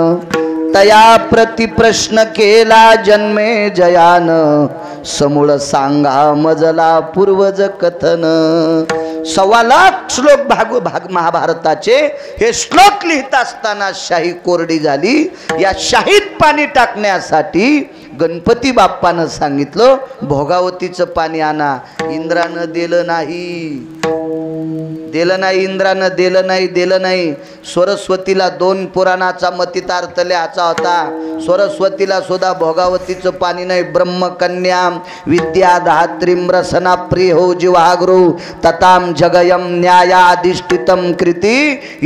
तया प्रति प्रश्न केला जन्मे जयान. समूळ सांगा मजला पूर्वज कथन. 1.25 लाख श्लोक महाभारताचे हे श्लोक लिहित असताना शाही कोरडी झाली. या शाहीत पाणी टाकण्यासाठी गणपती बाप्पानं सांगितलं भोगावतीचं पाणी आणा. इंद्रानं दिलं नाही, दिलं नाही. इंद्रानं दिलं नाही. सरस्वतीला 2 पुराणाचा मतितार्थ लिहायचा होता. सरस्वतीला सुद्धा भोगावतीचं पाणी नाही. ब्रह्मकन्या विद्या धात्रीम रसना प्रिय हो जिवागृ तताम जगयम न्यायाधिष्ठितम कृती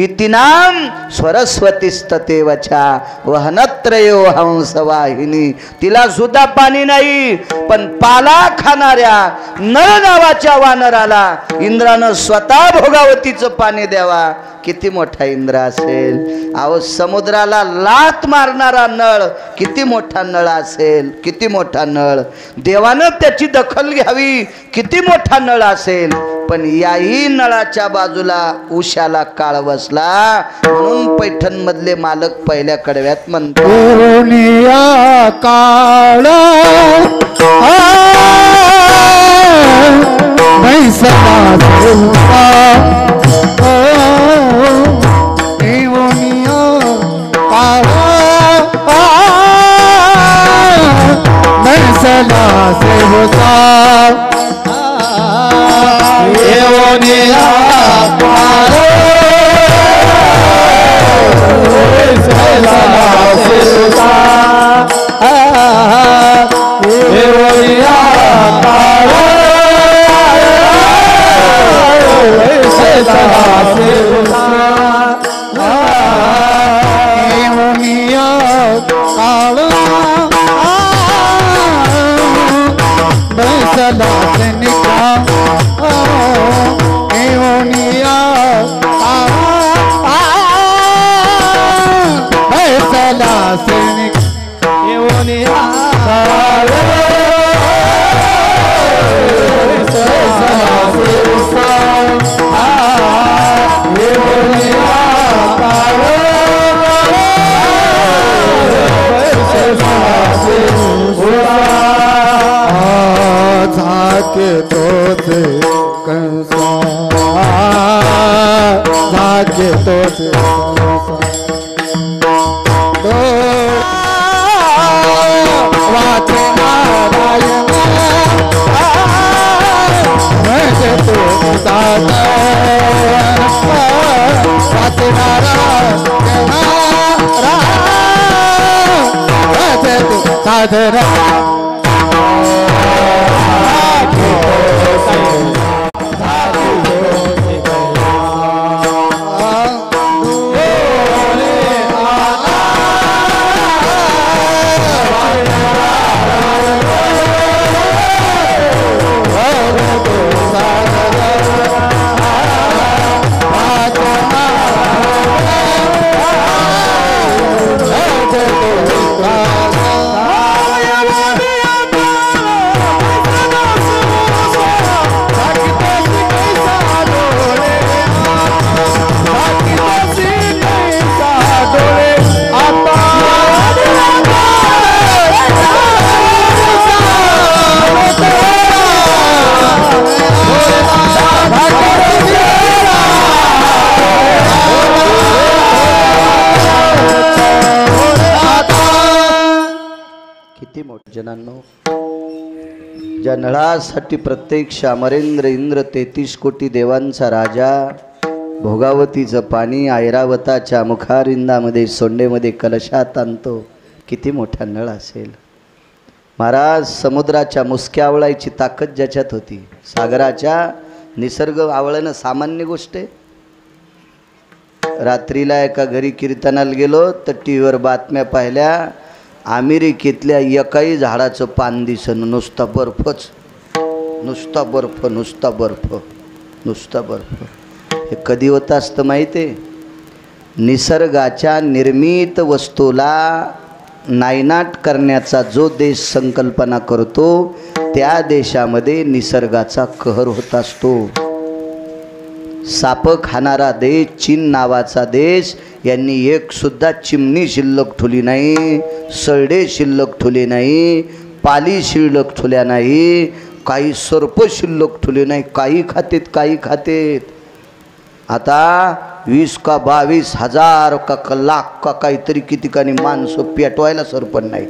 इतिनाम सरस्वतीस्ततेवचा वहनत्रयो हंसवाहिनी. तिला सुद्धा पाणी नाही. पण पाला खाणाऱ्या नळ नावाच्या वानराला इंद्रानं स्वतः भोगावतीचं पाणी द्यावा. किती मोठा इंद्र असेल. अहो समुद्राला लात मारणारा नळ किती मोठा नळ असेल. किती मोठा नळ. देवानं त्याची दखल घ्यावी. किती मोठा नळ असेल. पण याही नळाच्या बाजूला उशाला काळ बसला. म्हणून पैठण मधले मालक पहिल्या कडव्यात म्हणतात काळ से होता जनांनो, ज्या नळासाठी प्रत्यक्ष अमरेंद्र इंद्र 33 कोटी देवांचा राजा भोगावतीचं पाणी ऐरावताच्या मुखारिंदामध्ये सोंडेमध्ये कलशात आणतो, किती मोठा नळ असेल महाराज. समुद्राच्या मुसक्या आवळायची ताकद ज्याच्यात होती, सागराच्या निसर्ग आवळणं सामान्य गोष्ट आहे. रात्रीला एका घरी कीर्तनाला गेलो तर टीव्हीवर बातम्या पाहिल्या, अमेरिकेतल्या एकाही झाडाचं पान दिसेना, नुसता बर्फच, नुसता बर्फ, नुसता बर्फ, नुसता बर्फ. हे कधी होतं असतं माहिती आहे? निसर्गाच्या निर्मित वस्तूला नायनाट करण्याचा जो देश संकल्पना करतो त्या देशामध्ये निसर्गाचा कहर होत असतो. साप खाणारा देश चीन नावाचा देश, यांनी एक सुद्धा चिमणी शिल्लक ठेवली नाही, सरडे शिल्लक ठेवले नाही, पाली शिल्लक ठेवल्या नाही, काही सर्प शिल्लक ठेवले नाही, काही खातेत, काही खातेत. आता 20 का 22 हजार का लाख का काहीतरी कितीकानी माणसं पेटवायला सरपण नाही,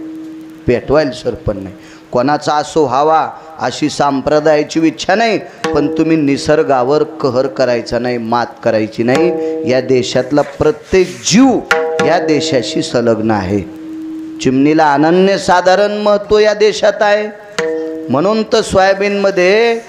पेटवायला सरपण नाही. कोणाचा असो व्हावा अशी संप्रदायाची इच्छा नाही, पण तुम्ही निसर्गावर कहर करायचा नाही, मात करायची नाही. या देशातला प्रत्येक जीव या देशाशी संलग्न आहे. चिमणीला अनन्यसाधारण महत्त्व या देशात आहे. म्हणून तर सोयाबीनमध्ये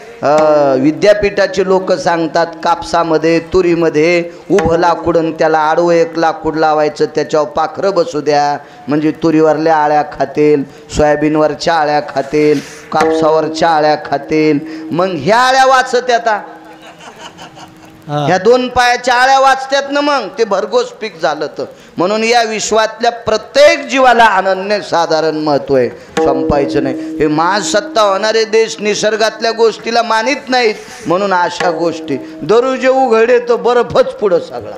विद्यापीठाचे लोक सांगतात, कापसामध्ये तुरीमध्ये उभं लाकूडन त्याला आडवं एक लाकूड लावायचं, त्याच्यावर पाखरं बसू द्या, म्हणजे तुरीवरल्या आळ्या खातील, सोयाबीनवरच्या आळ्या खातील, कापसावरच्या आळ्या खातील. मग ह्या आळ्या वाचत आता, ह्या 2 पायाच्या आळ्या वाचतात ना, मग ते भरघोस पीक झालं. तर म्हणून या विश्वातल्या प्रत्येक जीवाला अनन्यसाधारण महत्त्व आहे, संपायचं नाही. हे महासत्ता होणारे देश निसर्गातल्या गोष्टीला मानित नाहीत, म्हणून अशा गोष्टी दररोज उघडे तर बर्फच पुढं सगळा,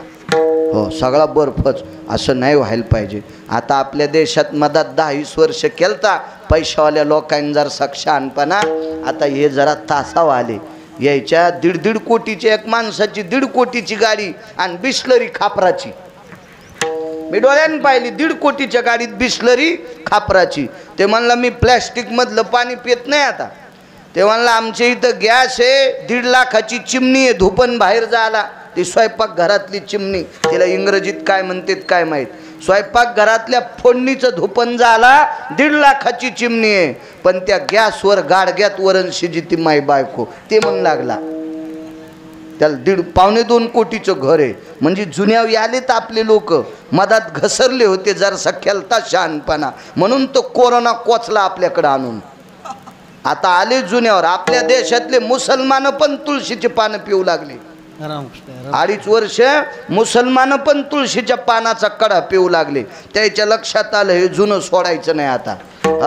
हो सगळा बर्फच. असं नाही व्हायला पाहिजे. आता आपल्या देशात मधात 10-20 वर्ष केलता पैशावाल्या लोकांनी जर शहाणपणा, आता हे जरा तासाव आले. यायच्या 1.5 कोटीची एक माणसाची 1.5 कोटीची गाडी आणि बिस्लरी खापराची, मी डोळ्यानं पाहिली. 1.5 कोटीच्या गाडीत बिस्लरी खापराची. ते म्हणलं मी प्लॅस्टिकमधलं पाणी पित नाही आता. ते म्हणलं आमच्या इथं गॅस आहे, 1.5 लाखाची चिमणी आहे, धुपन बाहेर जायला. ती स्वयंपाक घरातली चिमणी, तिला इंग्रजीत काय म्हणतात काय माहीत. स्वयंपाक घरातल्या फोडणीचं धुपन झाला, 1.5 लाखाची चिमणी आहे, पण त्या गॅसवर गाडग्यात वरण शिजिती माई बायको. ते म्हण लागला त्याला 1.5-2 कोटीचं घर आहे. म्हणजे जुन्यावर आलेत आपले लोक, मधात घसरले होते, जरसा केलता शहाणपणा, म्हणून तो कोरोना कोचला आपल्याकडे आणून. आता आले जुन्यावर. आपल्या देशातले मुसलमान पण तुळशीचे पानं पिऊ लागले. 2.5 वर्ष मुसलमान पण तुळशीच्या पानाचा कडा पिऊ लागले. त्याच्या लक्षात आलं हे जुनं सोडायचं नाही आता.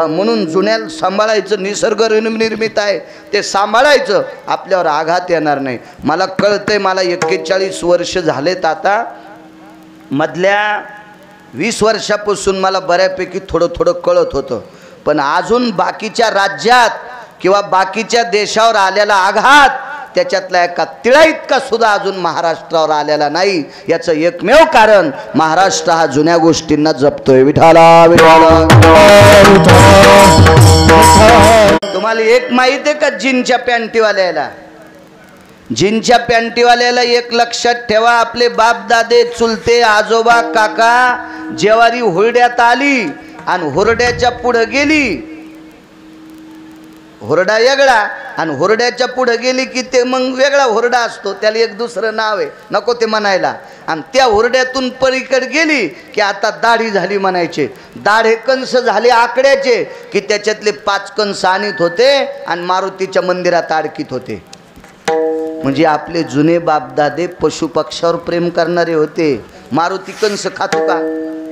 म्हणून जुन्याला सांभाळायचं, निसर्ग निर्मित आहे ते सांभाळायचं, आपल्यावर आघात येणार नाही. मला कळतंय, मला 41 वर्ष झालेत आता. मधल्या 20 वर्षापासून मला बऱ्यापैकी थोडं थोडं कळत होतं, पण अजून बाकीच्या राज्यात किंवा बाकीच्या देशावर आलेला आघात त्याच्यातला एका तिळा इतका सुद्धा अजून महाराष्ट्रावर आलेला नाही. याचं एकमेव कारण महाराष्ट्र हा जुन्या गोष्टींना जपतोय. विठाला विठाला. तुम्हाला एक माहिती आहे का जीनच्या पॅन्टीवाल्याला? जीनच्या पॅन्टीवाल्याला एक लक्षात ठेवा, आपले बाप दादे चुलते आजोबा काका ज्वारी हुरड्यात आली आणि हुरड्याच्या पुढं गेली, हुरडा वेगळा आणि हुरड्याच्या पुढे गेली की ते मग वेगळा हुरडा असतो, त्याला एक दुसरं नाव आहे, नको ते म्हणायला. आणि त्या हुरड्यातून पलीकडे गेली की आता दाढी झाली म्हणायचे, दाढे कंस झाले आकड्याचे की त्याच्यातले 5 कंस आणीत होते आणि मारुतीच्या मंदिरात अडकीत होते. म्हणजे आपले जुने बापदादे पशुपक्षावर प्रेम करणारे होते. मारुती कंस खातो का?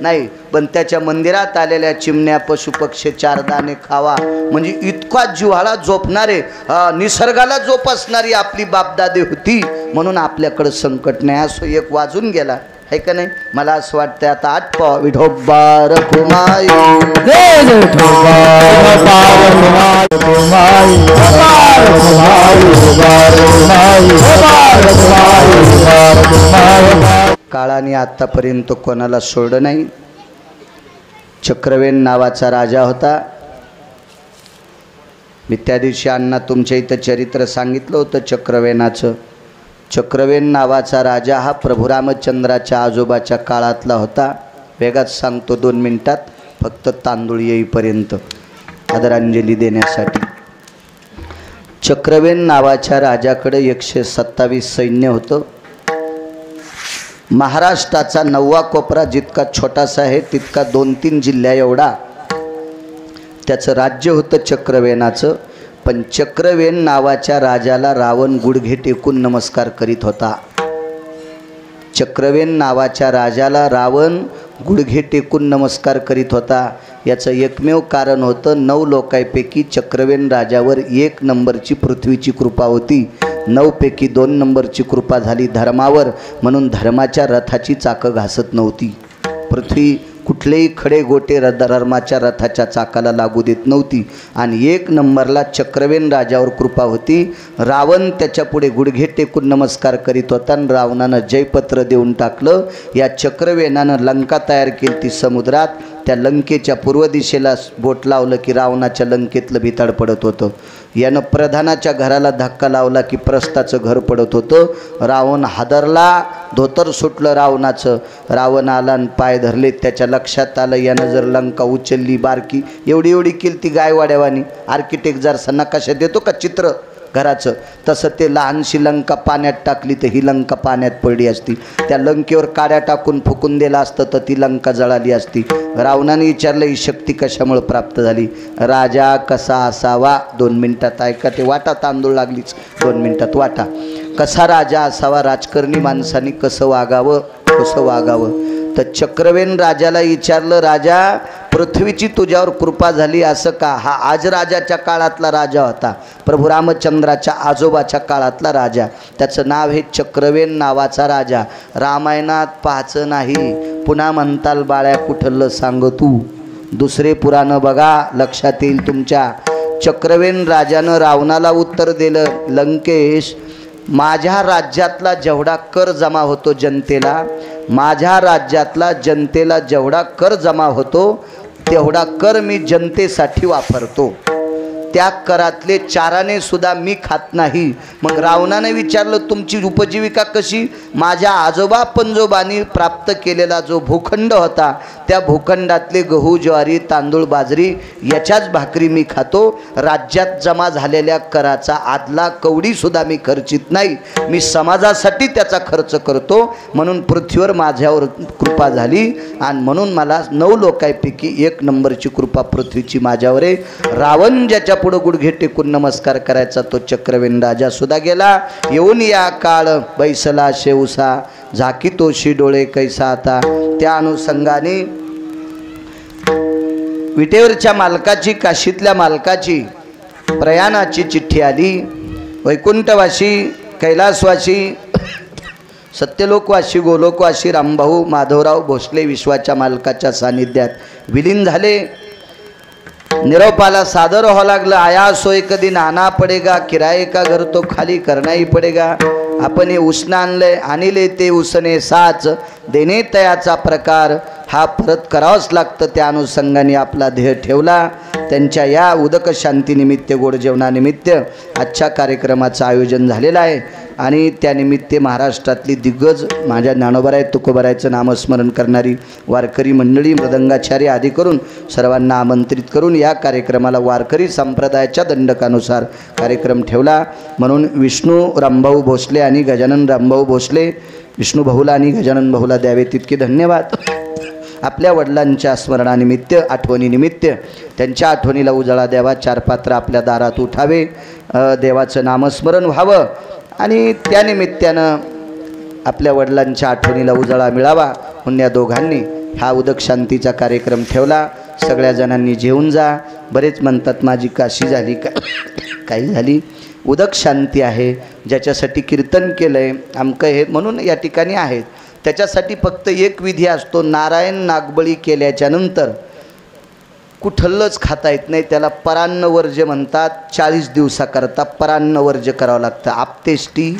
नाही, पण त्याच्या मंदिरात आलेल्या चिमण्या पशुपक्षी 4 दाणे खावा म्हणजे इतका जिव्हाळा झोपणारे, निसर्गाला जोपासणारी आपली बापदादे होती. म्हणून आपल्याकडं संकट नाही. असो एक वाजून गेला आहे का नाही? मला असं वाटतं आता आठवा विठोबार कुमाई काळाने आतापर्यंत कोणाला सोडलं नाही. चक्रवेन नावाचा राजा होता. मी त्या दिवशी अण्णा तुमच्या इथं चरित्र सांगितलं होतं चक्रवेनाचं. चक्रवेन नावाचा राजा हा प्रभू रामचंद्राच्या आजोबाच्या काळातला होता. वेगात सांगतो 2 मिनिटात, फक्त तांदूळ येईपर्यंत आदरांजली देण्यासाठी. चक्रवेन नावाच्या राजाकडे 127 सैन्य होतं. महाराष्ट्राचा 9वा कोपरा जितका छोटासा आहे तितका 2-3 जिल्ह्या एवढा त्याचं राज्य होतं चक्रवेनाचं. पण चक्रवेन नावाच्या राजाला रावण गुडघे टेकून नमस्कार करीत होता. चक्रवेन नावाच्या राजाला रावण गुडघे टेकून नमस्कार करीत होता. याचं एकमेव कारण होतं 9 लोकांपैकी चक्रवेन राजावर 1 नंबरची पृथ्वीची कृपा होती. 9 पैकी 2 नंबरची कृपा झाली धर्मावर. म्हणून धर्माच्या रथाची चाकं घासत नव्हती पृथ्वी. कुठलेही खडे गोटे धर्माच्या रथाच्या चाकाला लागू देत नव्हती. आणि 1 नंबरला चक्रवेन राजावर कृपा होती. रावण त्याच्या पुढे गुडघे टेकून नमस्कार करीत होता आणि रावणानं जयपत्र देऊन टाकलं. या चक्रवेनानं लंका तयार केली ती समुद्रात. त्या लंकेच्या पूर्व दिशेला बोट लावलं की रावणाच्या लंकेतलं भिताड पडत होतं. यानं प्रधानाच्या घराला धक्का लावला की प्रस्थाचं घर पडत होतं. रावण हादरला, धोतर सुटलं रावणाचं. रावण आला आणि पाय धरले. त्याच्या लक्षात आलं यानं जर लंका उचलली बारकी एवढी एवढी केली ती गायवाड्यावानी. आर्किटेक्ट जर नकाशा देतो का चित्र घराचं, तसं ते लहानशी लंका पाण्यात टाकली तर ही लंका पाण्यात पडली असती. त्या लंकेवर काड्या टाकून फुकून दिलं असतं तर ती लंका जळाली असती. रावणाने विचारलं ही शक्ती कशामुळे प्राप्त झाली? राजा कसा असावा? 2 मिनिटात ऐका ते वाटा. तांदूळ लागलीच 2 मिनिटात वाटा. कसा राजा असावा? राजकारणी माणसांनी कसं वागावं? तर चक्रवेन राजाला विचारलं, राजा पृथ्वीची तुझ्यावर कृपा झाली असं का? हा आज राजाच्या काळातला राजा होता, प्रभू रामचंद्राच्या आजोबाच्या काळातला राजा. त्याचं नाव हे चक्रवेन नावाचा राजा. रामायणात पाहायचं नाही, पुन्हा म्हणताल बाळ्या कुठलं सांग तू. दुसरे पुराण बघा, लक्षात येईल तुमच्या. चक्रवेन राजानं रावणाला उत्तर दिलं, लंकेश माझ्या राज्यातला जेवढा कर जमा होतो जनतेला, माझ्या राज्यातला जनतेला जेवढा कर जमा होतो तेवढा कर मी जनतेसाठी वापरतो. त्या करातले 4 आणे सुद्धा मी खात नाही. मग रावणाने विचारलं तुमची उपजीविका कशी? माझ्या आजोबा पंजोबांनी प्राप्त केलेला जो भूखंड होता त्या भूखंडातले गहू ज्वारी तांदूळ बाजरी याच्याच भाकरी मी खातो. राज्यात जमा झालेल्या कराचा आदला कवडी सुद्धा मी खर्चित नाही. मी समाजासाठी त्याचा खर्च करतो. म्हणून पृथ्वीवर माझ्यावर कृपा झाली आणि म्हणून मला 9 लोकांपैकी 1 नंबरची कृपा पृथ्वीची माझ्यावर आहे. रावण ज्याच्या पुढे गुडघे टेकून नमस्कार करायचा तो चक्रवेन राजा सुद्धा गेला. येऊन या काळ बैसला शेवसा झाकी तोशी डोळे कैसा आता. त्या अनुषंगाने विटेवरच्या मालकाची, काशीतल्या मालकाची प्रयाणाची चिठ्ठी आली. वैकुंठवासी, कैलासवासी, सत्यलोकवासी, गोलोकवासी रामभाऊ माधवराव भोसले विश्वाच्या मालकाच्या सानिध्यात विलीन झाले. निरोपाला सादर व्हावं लागलं. आया सोय कधी नाना पडेगा, किराये का घर तो खाली करना ही पडेगा. आपण हे उसणं आणलंय, आणले ते उसने साच देणे तयाचा प्रकार हा परत करावाच लागतं. त्या अनुषंगाने आपला ध्येय ठेवला. त्यांच्या या उदक शांतीनिमित्त, गोड जेवणानिमित्त आजच्या कार्यक्रमाचं आयोजन झालेलं आहे. आणि त्यानिमित्त महाराष्ट्रातली दिग्गज माझ्या ज्ञानोबाराय तुकोबारायचं नामस्मरण करणारी वारकरी मंडळी, मृदंगाचार्य आदी करून सर्वांना आमंत्रित करून या कार्यक्रमाला वारकरी संप्रदायाच्या दंडकानुसार कार्यक्रम ठेवला. म्हणून विष्णू रामभाऊ भोसले आणि गजानन रामभाऊ भोसले, विष्णू भाऊला आणि गजानन भाऊला द्यावे तितके धन्यवाद. आपल्या वडिलांच्या स्मरणानिमित्त, आठवणीनिमित्त त्यांच्या आठवणीला उजाळा द्यावा. 4 पात्र आपल्या दारात उठावे, देवाचं नामस्मरण व्हावं आणि त्यानिमित्तानं आपल्या वडिलांच्या आठवणीला उजाळा मिळावा म्हणून या दोघांनी हा उदक शांतीचा कार्यक्रम ठेवला. सगळ्या जणांनी जेवून जा. बरेच म्हणतात माझी काशी झाली का, काही झाली. उदक शांती आहे, ज्याच्यासाठी कीर्तन केलं आहे आमकं हे म्हणून या ठिकाणी आहेत. त्याच्यासाठी फक्त एक विधी असतो, नारायण नागबळी केल्याच्या नंतर कुठलंच खाता येत नाही. त्याला परान्न वर्ज्य म्हणतात. 40 दिवसाकरता परान्न वर्ज्य करावं लागतं. आपतेष्टी,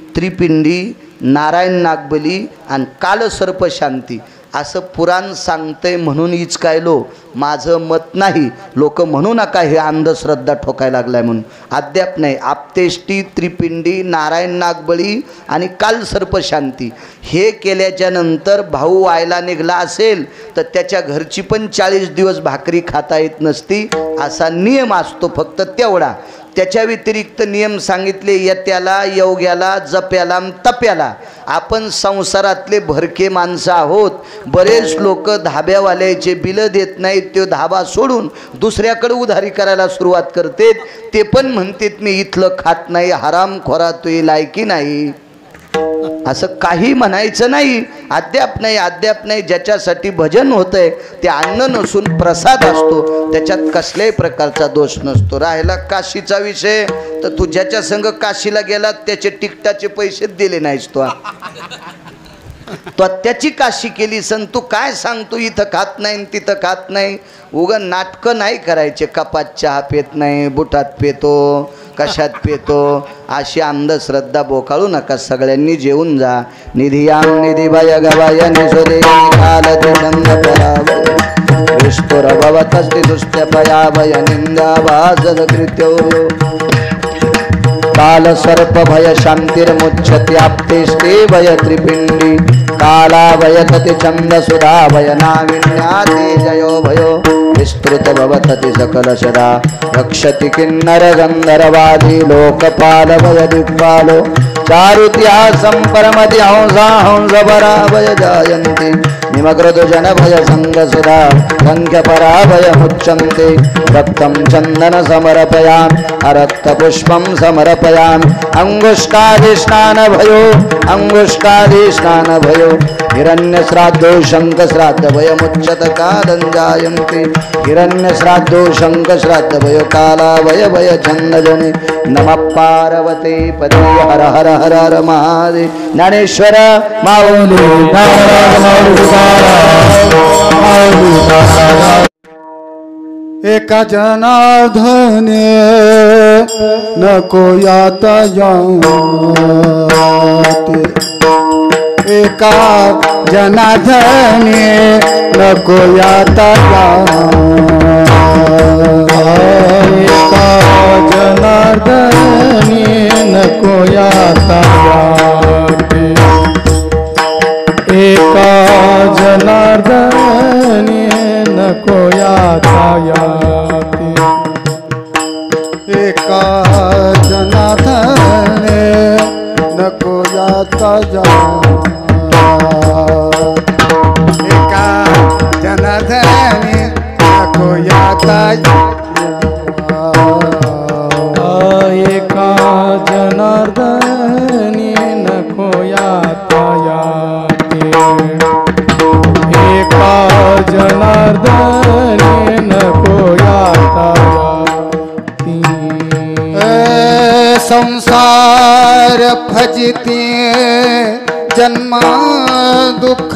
त्रिपिंडी, नारायण नागबली आणि कालसर्प शांती असं पुराण सांगतंय म्हणून इचकायलो. माझं मत नाही. लोक म्हणू नका हे अंधश्रद्धा ठोकायला लागलाय म्हणून. अद्याप नाही. आपतेष्टी, त्रिपिंडी, नारायण नागबळी आणि कालसर्प शांती हे केल्याच्या नंतर भाऊ व्हायला निघला असेल तर त्याच्या घरची पण 40 दिवस भाकरी खाता येत नसती. असा नियम असतो फक्त तेवढा. त्याच्या व्यतिरिक्त नियम सांगितले यत्याला, योग्याला, जप्याला, तप्याला. आपण संसारातले भरके माणसं आहोत. बरेच लोक धाब्यावाल्याचे बिलं देत नाहीत, ते धाबा सोडून दुसऱ्याकडे उधारी करायला सुरुवात करतात. ते पण म्हणतात मी इथलं खात नाही, हरामखोरा तुही लायकी नाही. असं काही म्हणायचं नाही. अद्याप नाही. ज्याच्यासाठी भजन होतंय ते अन्न नसून प्रसाद असतो, त्याच्यात कसल्याही प्रकारचा दोष नसतो. राहिला काशीचा विषय तर तू ज्याच्या संग काशीला गेला त्याचे तिकटाचे पैसे दिले नाहीस. तो त्याची काशी केली सन तू काय सांगतो इथं खात नाही तिथं खात नाही. उगा नाटकं नाही करायचे. कपात चहा पेत नाही, बुटात पेतो, कशात पेतो, अशी अंधश्रद्धा बोकाळू नका. सगळ्यांनी जेवून जा. निधियाम निधी भय गवाय निसोदे काल छंद पराव विष्णुर भवतस्ति दुष्ट्य पयाभय निंदा वाजद कृत्यो काल सर्प भय शांतिर्मुच्यते आपतेष्टे भय त्रिपिंडी काला भय तति छंद सुधा भय नाविन्याति जयो भयो विस्तृत भवतति सकल सदा रक्षति किन्नर गंधर्वादि लोकपाल भय दिक्पालो चारुत्यासं परमति हंसा हंसपरा भय जायन्ति निमग्रदु जन भय संग सुधा संख्य परा भय मुच्यन्ते रक्तं चन्दन समर्पयामि अरक्त पुष्पं समर्पयामि अंगुष्ठादि स्नान भयो हिरण्य श्राद्धो शंख श्राद्ध भय मुच्यत कालं जायन्ते हिरण्य श्राद्धो शंख श्राद्ध भय काला भय चंदजने नमः पार्वती पते हर हर हर हर महादेव. ज्ञानेश्वर माऊली एका जनार्दने नको यातायात एका जनार्दने नको यातायात एका जनार्दने नको यातायात एका जनार्दने नको यातायात एका जनार्दने नको यातायात एका जनार्दने नको यातायात एका जनार्दने नको यातायात एका जनार्दने नको यातायाती संसार भजते जन्म दुःख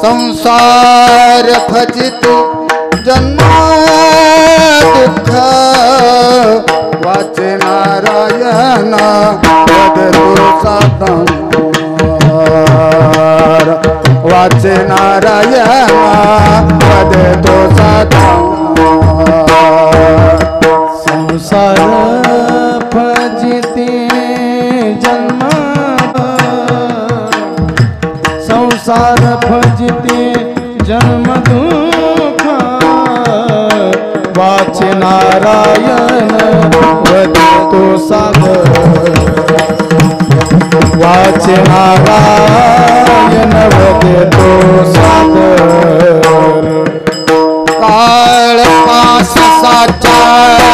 संसार भजते जन्म दुःख वाचे नारायण वदतो साधन वाचे नारायण वदतो साधन संसार भजिते जन्म दुःख वाचे नारायण वदतो सागर वाचे नारायण वदतो सागर काळ पास साचार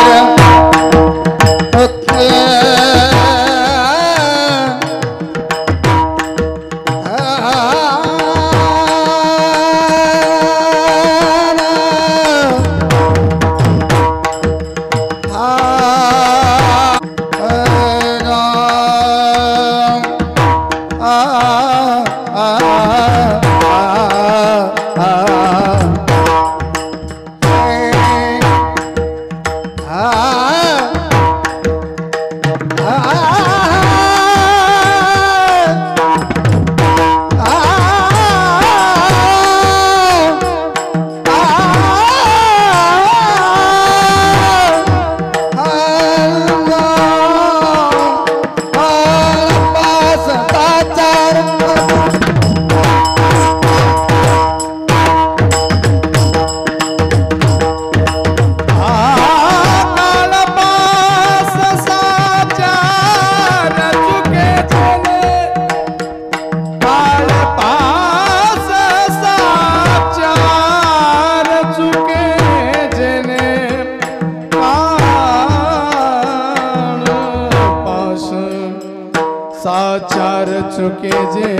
साचार चुके जे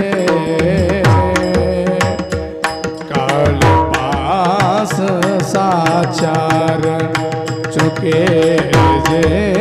काल पास साचार चुके जे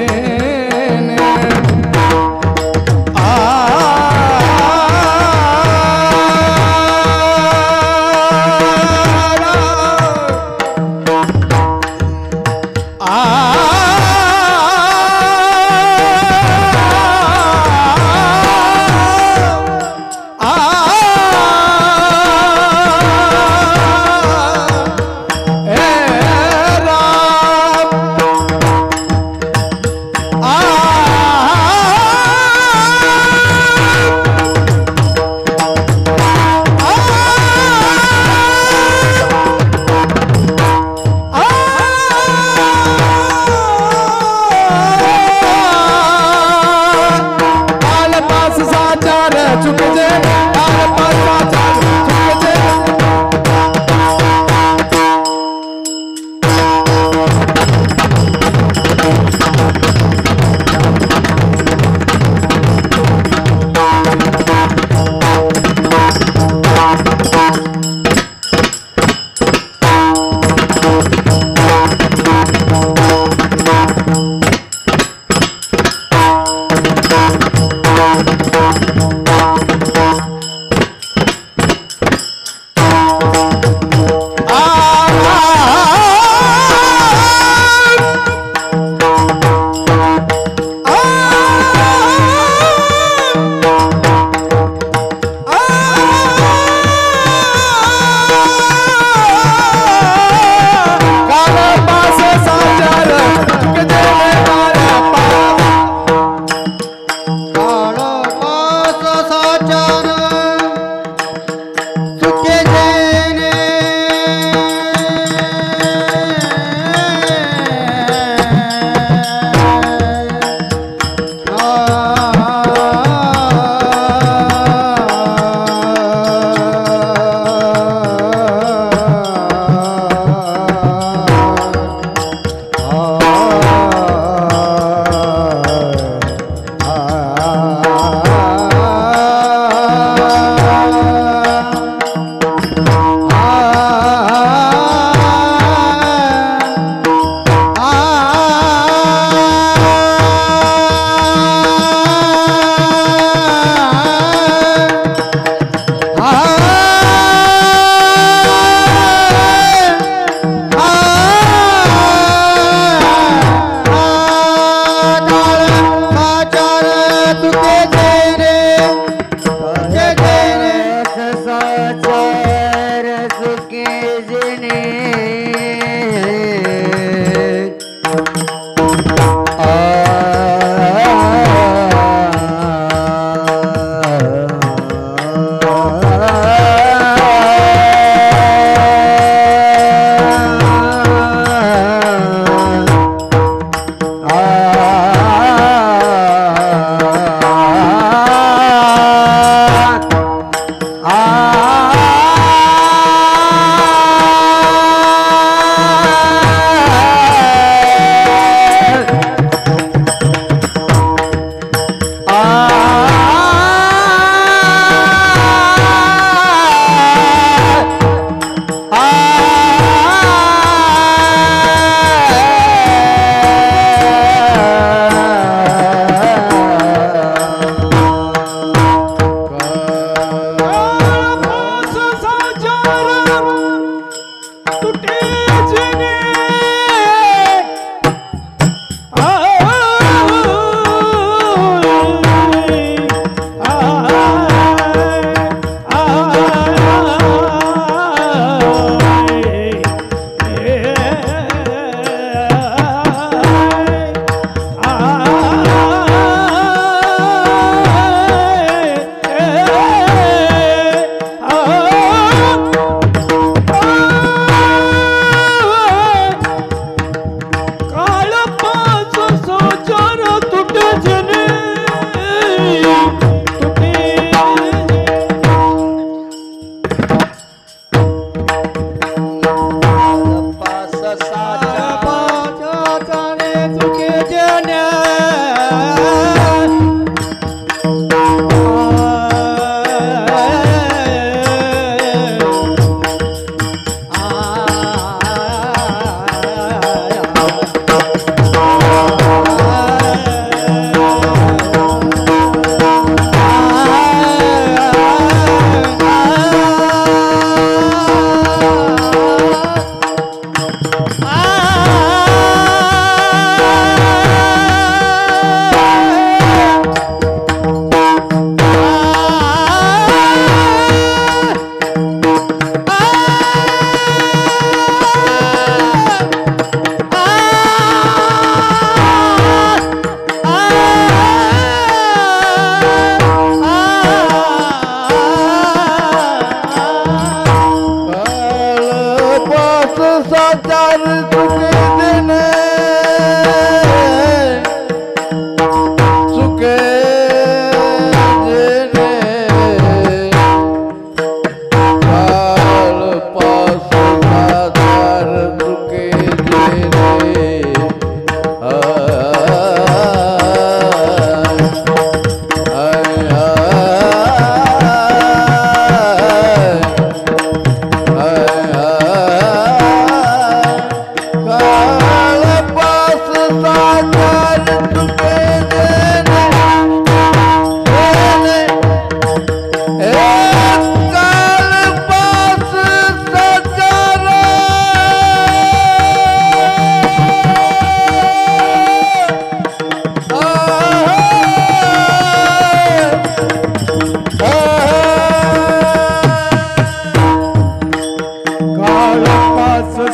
साचार चुके देने चुके देने काल पास साचार चुके देने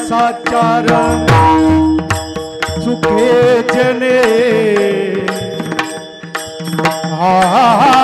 साचार चुके जने हा